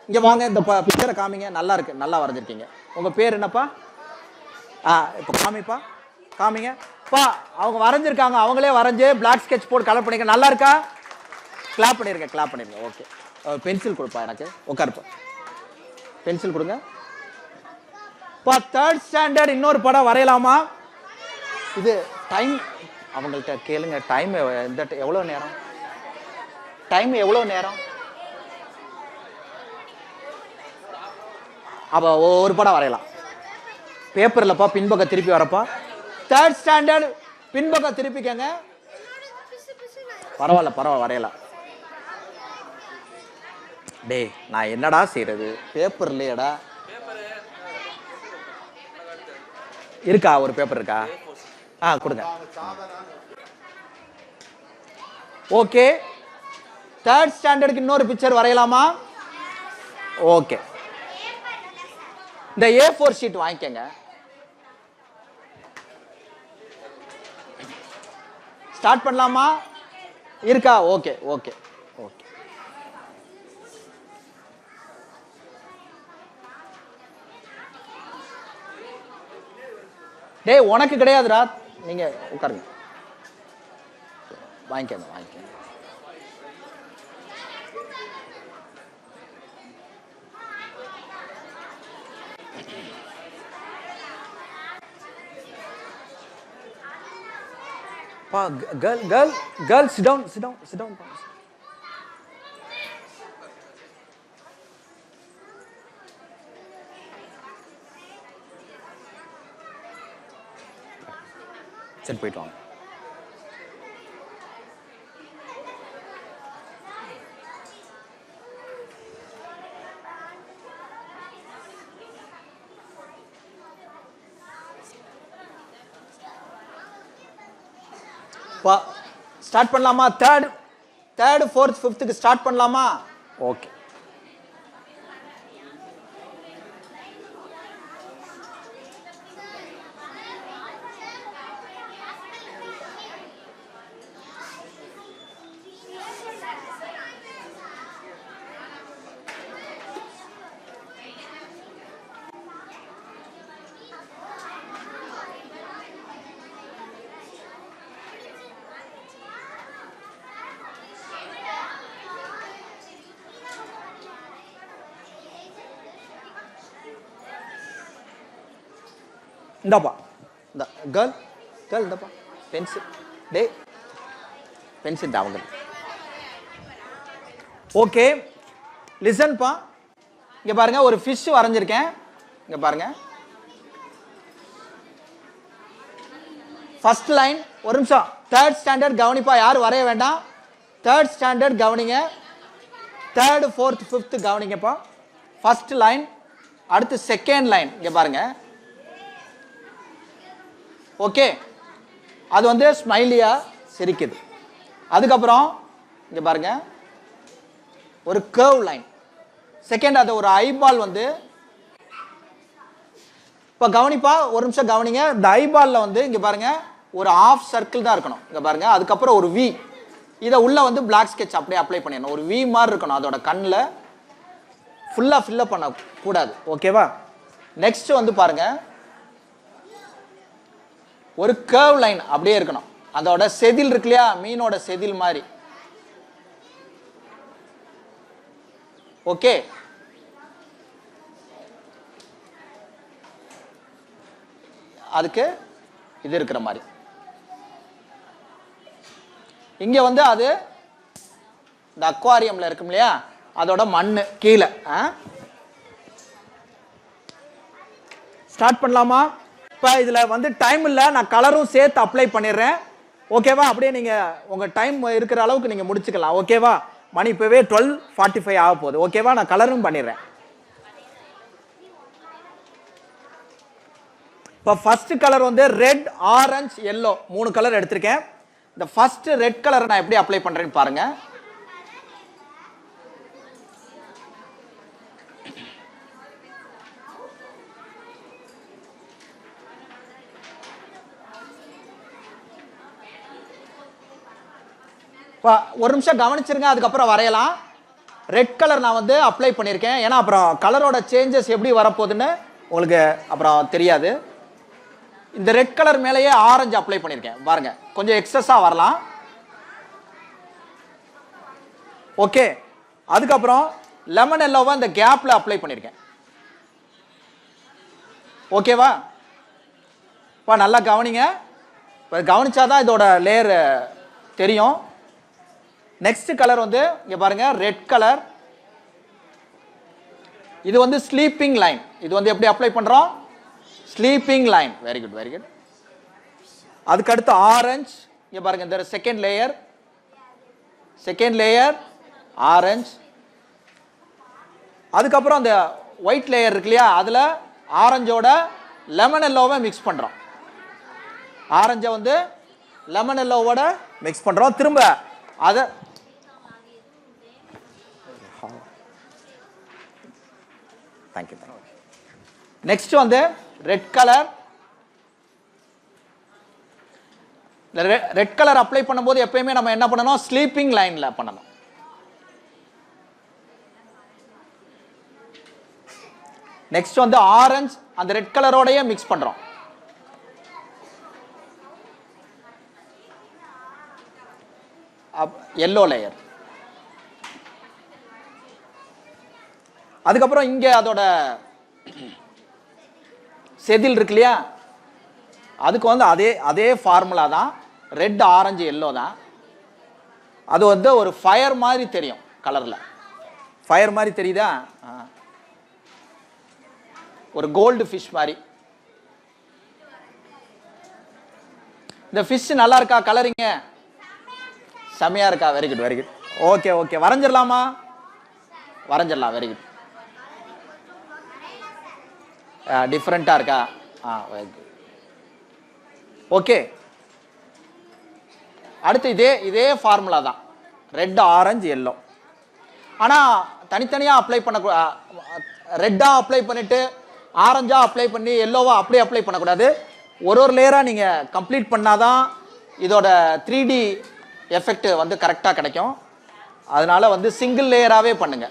இங்கே வாங்க, இந்த பிக்சரை காமிங்க. நல்லா இருக்கு, நல்லா வரைஞ்சிருக்கீங்க. உங்கள் பேர் என்னப்பா? இப்போ காமிப்பா, காமிங்க. அவங்க வரைஞ்சிருக்காங்க, அவங்களே வரைஞ்சு பிளாக் ஸ்கெட்ச் போர்டு கலர் பண்ணிக்க. நல்லா இருக்கா? கிளாப் பண்ணிருங்க, கிளாப் பண்ணிருங்க. ஓகே, பென்சில் கொடுப்பா எனக்கு. உட்காருப்பா, பென்சில் கொடுங்க. தேர்ட் ஸ்டாண்டர்ட் இன்னொரு படம் வரையலாமா? இது டைம் அவங்கள்ட்ட கேளுங்க. டைம் எவ்வளோ நேரம்? டைம் எவ்வளோ நேரம்? அப்ப ஒரு படம் வரையலாம். பேப்பர்லப்பா, பின்பக்கம் திருப்பி வரப்பா. தேர்ட் ஸ்டாண்டர்ட் பின்பக்கம் திருப்பிக்கங்க. பரவாயில்ல பரவாயில்ல, வரையலாம். டே, நான் என்னடா செய்யறது? பேப்பர் இல்லையடா. இருக்கா? ஒரு பேப்பர் இருக்கா? கொடுங்க. ஓகே, தேர்ட் ஸ்டாண்டர்டுக்கு இன்னொரு பிக்சர் வரையலாமா? ஓகே, இந்த A4 ஷீட் வாங்கிக்கங்க. ஸ்டார்ட் பண்ணலாமா? இருக்கா? Okay okay okay. டேய், உனக்கு கிடையாதுடா, நீங்க உட்காருங்க. வாங்கிக்கங்க வாங்கிக்கங்க. Girl, sit down. சரி, போயிட்டு வாங்க. ஸ்டார்ட் பண்ணலாமா? தேர்ட் ஃபோர்த் ஃபிஃப்த்துக்கு ஸ்டார்ட் பண்ணலாமா? ஓகே. இந்தாப்பா, இந்த கேர்ள் இந்தாப்பா பென்சில். டே, பென்சில் அவங்க. ஓகே, லிசன்பா. இங்க பாருங்க, ஒரு ஃபிஷ் வரைஞ்சிருக்கேன். இங்க பாருங்க, ஃபர்ஸ்ட் லைன். ஒரு நிமிஷம், தேர்ட் ஸ்டாண்டர்ட் கவனிப்பா, யாரும் வரைய வேண்டாம். தேர்ட் ஸ்டாண்டர்ட் கவனிங்க, தேர்ட் ஃபோர்த் ஃபிஃப்த் கவனிங்கப்பா. ஃபர்ஸ்ட் லைன், அடுத்து செகண்ட் லைன். இங்க பாருங்க, ஓகே, அது வந்து ஸ்மைலியா சிரிக்குது. அதுக்கப்புறம் இங்க பாருங்க, ஒரு கர்வ் லைன். செகண்ட், அது ஒரு ஐபால் வந்து, இப்போ கவனிப்பா, ஒரு நிமிஷம் கவனிங்க. இந்த ஐபால்ல வந்து இங்க பாருங்க ஒரு ஆஃப் சர்க்கிள் தான் இருக்கணும். இங்க பாருங்க, அதுக்கப்புறம் ஒரு வி. இதை உள்ள வந்து பிளாக் ஸ்கெட்ச் அப்படியே அப்ளை பண்ணிடணும். ஒரு வி மாதிரி இருக்கணும், அதோட கண்ணில் ஃபுல்லாக ஃபில்லப் பண்ண கூடாது. ஓகேவா? நெக்ஸ்ட் வந்து பாருங்க, ஒரு கர்வ் லைன் அப்படியே இருக்கணும். அதோட செதில் இருக்கு இல்லையா, மீனோட செதில் மாதிரி. ஓகே, அதுக்கு இது இருக்கிற மாதிரி. இங்க வந்து அது இந்த அக்வாரியம்ல இருக்கும் இல்லையா, அதோட மண்ணு கீழே. ஸ்டார்ட் பண்ணலாமா? இப்போ இதில் வந்து டைம் இல்லை, நான் கலரும் சேர்த்து அப்ளை பண்ணிடுறேன். ஓகேவா? அப்படியே நீங்கள் உங்கள் டைம் இருக்கிற அளவுக்கு நீங்கள் முடிச்சுக்கலாம். ஓகேவா? மணி இப்போவே 12:45 ஆக போகுது. ஓகேவா? நான் கலரும் பண்ணிடுறேன். இப்போ ஃபர்ஸ்ட் கலர் வந்து ரெட், ஆரஞ்சு, எல்லோ 3 கலர் எடுத்திருக்கேன். இந்த ஃபர்ஸ்ட் ரெட் கலர் நான் எப்படி அப்ளை பண்றேன்னு பாருங்க. ஒரு நிமிஷம் கவனிச்சிருங்க, அதுக்கப்புறம் வரையலாம். ரெட் கலர் நான் வந்து அப்ளை பண்ணியிருக்கேன், ஏன்னா அப்புறம் கலரோட சேஞ்சஸ் எப்படி வரப்போகுதுன்னு உங்களுக்கு அப்புறம் தெரியாது. இந்த ரெட் கலர் மேலேயே ஆரஞ்சு அப்ளை பண்ணியிருக்கேன் பாருங்க, கொஞ்சம் எக்ஸஸாக வரலாம். ஓகே, அதுக்கப்புறம் லெமன் எல்லோவை இந்த கேப்ல அப்ளை பண்ணியிருக்கேன். ஓகேவா? இப்போ நல்லா கவனிங்க, இப்போ கவனிச்சாதான் இதோட லேயர் தெரியும். நெக்ஸ்ட் கலர் வந்து இங்க பாருங்க, ரெட் கலர். இது வந்து ஸ்லீப்பிங் லைன். இது வந்து எப்படி அப்ளை பண்றோம்? Sleeping line. Very good, very good. அதுக்கு அடுத்து ஆரஞ்சு. இங்க பாருங்க, இந்த second layer, second layer orange. அதுக்கப்புறம் அந்த ஒயிட் லேயர் இருக்கு இல்லையா, அதுல ஆரஞ்சோட லெமன் எல்லோவை மிக்ஸ் பண்றோம். ஆரஞ்சை வந்து லெமன் எல்லோவோட மிக்ஸ் பண்றோம். திரும்ப அதை நெக்ஸ்ட் வந்து red colour. Red colour apply பண்ணும்போது எப்பயுமே நம்ம என்ன பண்ணணும்? ஸ்லீப்பிங் லைன்ல பண்ணணும். நெக்ஸ்ட் வந்து ஆரஞ்சு அந்த ரெட் கலரோடயே மிக்ஸ் பண்றோம். Yellow layer. அதுக்கப்புறம் இங்க அதோட செதில் இருக்கு இல்லையா, அதுக்கு வந்து அதே ஃபார்முலா தான். ரெட், ஆரஞ்சு, எல்லோ தான். அது வந்து ஒரு ஃபயர் மாதிரி தெரியும் கலர்ல. ஃபயர் மாதிரி தெரியுதா? ஒரு கோல்டு ஃபிஷ் மாதிரி. இந்த ஃபிஷ் நல்லா இருக்கா? கலரிங்க செமையா இருக்கா? Very good, very good. Okay okay, வரைஞ்சிடலாமா? வரைஞ்சிடலாம். Very good. டிஃப்ரெண்டா இருக்கா? ஓகே. அடுத்து இதே ஃபார்முலா தான், ரெட், ஆரஞ்சு, எல்லோ. ஆனா தனித்தனியா அப்ளை பண்ண, ரெட்டா அப்ளை பண்ணிட்டு ஆரஞ்சா அப்ளை பண்ணி எல்லோவா அப்படியே அப்ளை பண்ணக்கூடாது. ஒரு லேயரா நீங்க கம்ப்ளீட் பண்ணாதான் இதோட 3D எஃபெக்ட் வந்து கரெக்டா கிடைக்கும். அதனால வந்து சிங்கிள் லேயராகவே பண்ணுங்க.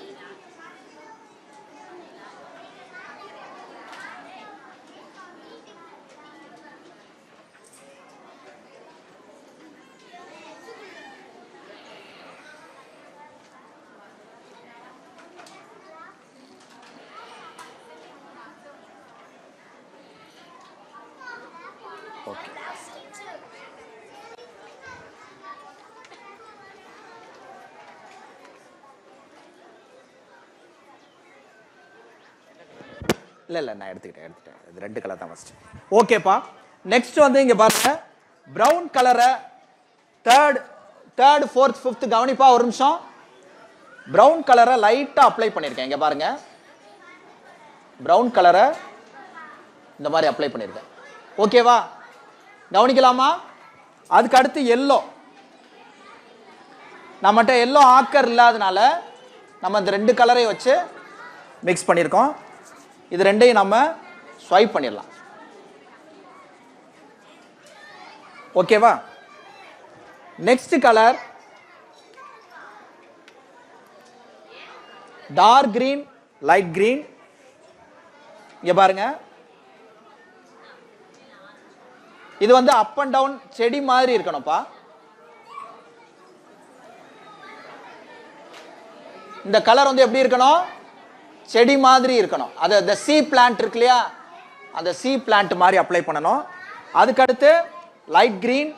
இல்லை நான் எடுத்துக்கிட்டேன் இது ரெண்டு கலர் தான் ஃபர்ஸ்ட். ஓகேப்பா. நெக்ஸ்ட் வந்து இங்கே பாருங்க ப்ரௌன் கலரை தேர்ட் ஃபோர்த் ஃபிஃப்த் கவனிப்பா ஒரு நிமிஷம். ப்ரௌன் கலரை லைட்டாக அப்ளை பண்ணியிருக்கேன். இங்கே பாருங்க ப்ரௌன் கலரை இந்த மாதிரி அப்ளை பண்ணியிருக்கேன். ஓகேவா, கவனிக்கலாமா? அதுக்கு அடுத்து எல்லோ. நம்மகிட்ட எல்லோ ஆக்கர் இல்லாதனால நம்ம இந்த ரெண்டு கலரையும் வச்சு மிக்ஸ் பண்ணியிருக்கோம். இது ரெண்டையும் நம்ம ஸ்வைப் பண்ணிடலாம். ஓகேவா. Next colour dark green, light green. இங்க பாருங்க இது வந்து அப் அண்ட் டவுன் செடி மாதிரி இருக்கணும்ப்பா. இந்த கலர் வந்து எப்படி இருக்கணும்? செடி மாதிரி இருக்கணும். அது அந்த சி பிளான்ட் இருக்கு இல்லையா, அந்த சி பிளான்ட் மாதிரி அப்ளை பண்ணணும். அதுக்கு அடுத்து லைட் கிரீன்,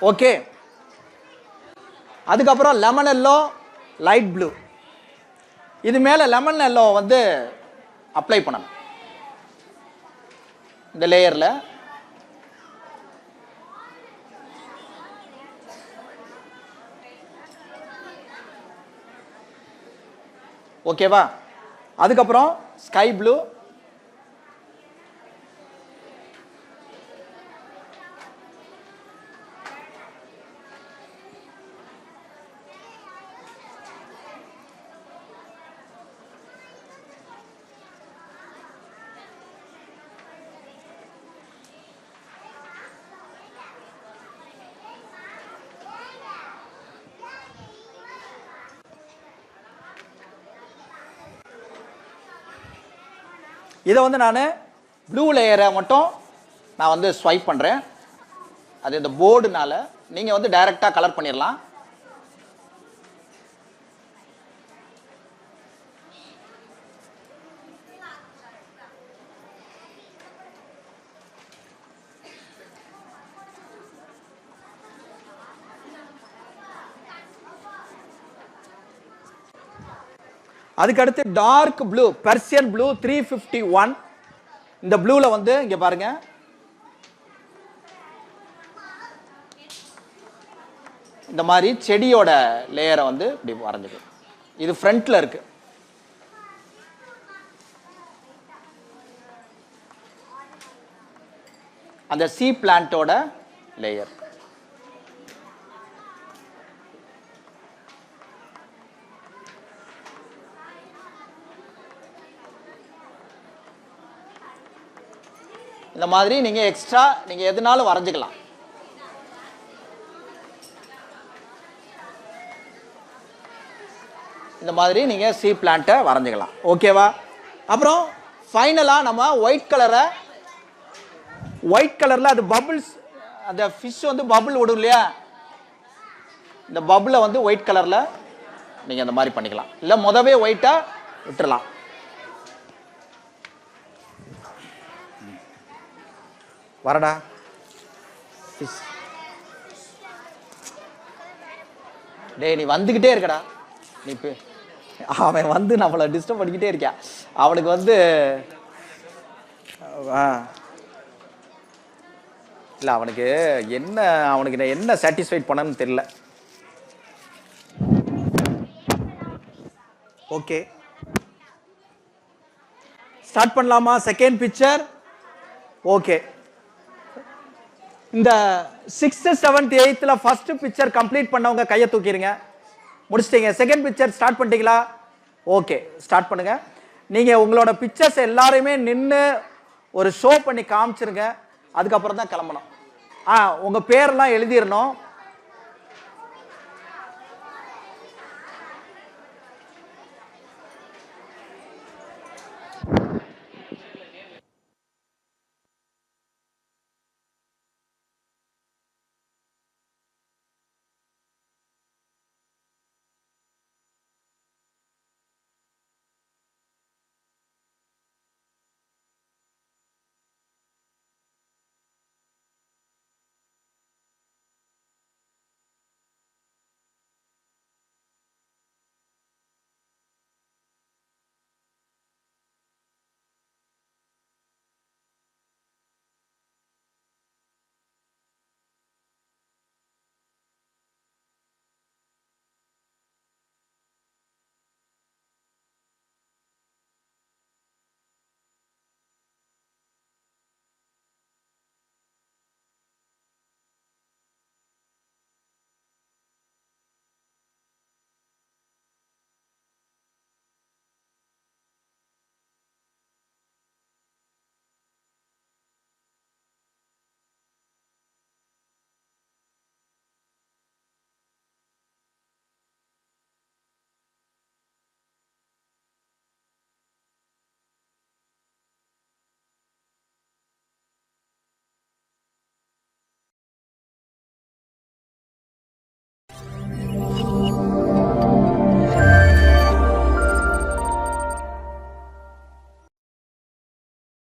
ஓகே. அதுக்கப்புறம் லெமன் எல்லோ, லைட் ப்ளூ. இது மேல லெமன் எல்லோ வந்து அப்ளை பண்ணணும் இந்த லேயர்ல. ஓகேவா. அதுக்கப்புறம் ஸ்கை ப்ளூ, இதை வந்து நான் ப்ளூ லேயரை மட்டும் நான் வந்து ஸ்வைப் பண்ணுறேன். அது இந்த போர்டுனால நீங்கள் வந்து டைரெக்டாக கலர் பண்ணிடலாம். அதுக்கு அடுத்து டார்க் ப்ளூ, பெர்சியன் ப்ளூ 351. இந்த ப்ளூல வந்து இங்க பாருங்க இந்த மாதிரி செடியோட லேயரை வந்து இப்படி வரைஞ்சுக்கு. இது ஃப்ரண்ட்ல இருக்கு. அந்த சி பிளான்ட்டோட லேயர். இந்த மாதிரி நீங்க எக்ஸ்ட்ரா நீங்க எதுனாலும் வரைஞ்சுக்கலாம். இந்த மாதிரி நீங்க சி பிளான்ட்டை வரைஞ்சுக்கலாம். ஓகேவா. அப்புறம் ஃபைனலா நம்ம ஒயிட் கலர்ல அது பபிள்ஸ், அந்த ஃபிஷ் வந்து பபிள் விடும் இல்லையா, இந்த பபிளை வந்து ஒயிட் கலர்ல நீங்க இந்த மாதிரி பண்ணிக்கலாம். இல்ல முதவே ஒயிட்டா விட்டுறலாம். வரடா டேய், நீ வந்துகிட்டே இருக்கடா. நீ அவன் வந்து நம்மளை டிஸ்டர்ப் பண்ணிக்கிட்டே இருக்கியா. அவனுக்கு வந்து இல்லை, அவனுக்கு என்ன சாட்டிஸ்ஃபைட் பண்ணணும்னு தெரியல. ஓகே, ஸ்டார்ட் பண்ணலாமா? Second picture. ஓகே, இந்த 6th 7th 8th first picture complete பண்ணவங்க கையை தூக்கிடுங்க. முடிச்சிட்டீங்க. செகண்ட் பிக்சர் ஸ்டார்ட் பண்ணிட்டீங்களா? ஓகே, ஸ்டார்ட் பண்ணுங்க. நீங்க உங்களோட பிக்சர்ஸ் எல்லாரையுமே நின்று ஒரு ஷோ பண்ணி காமிச்சிருங்க. அதுக்கப்புறம் தான் கிளம்பணும். உங்க பேரெல்லாம் எழுதிடணும்.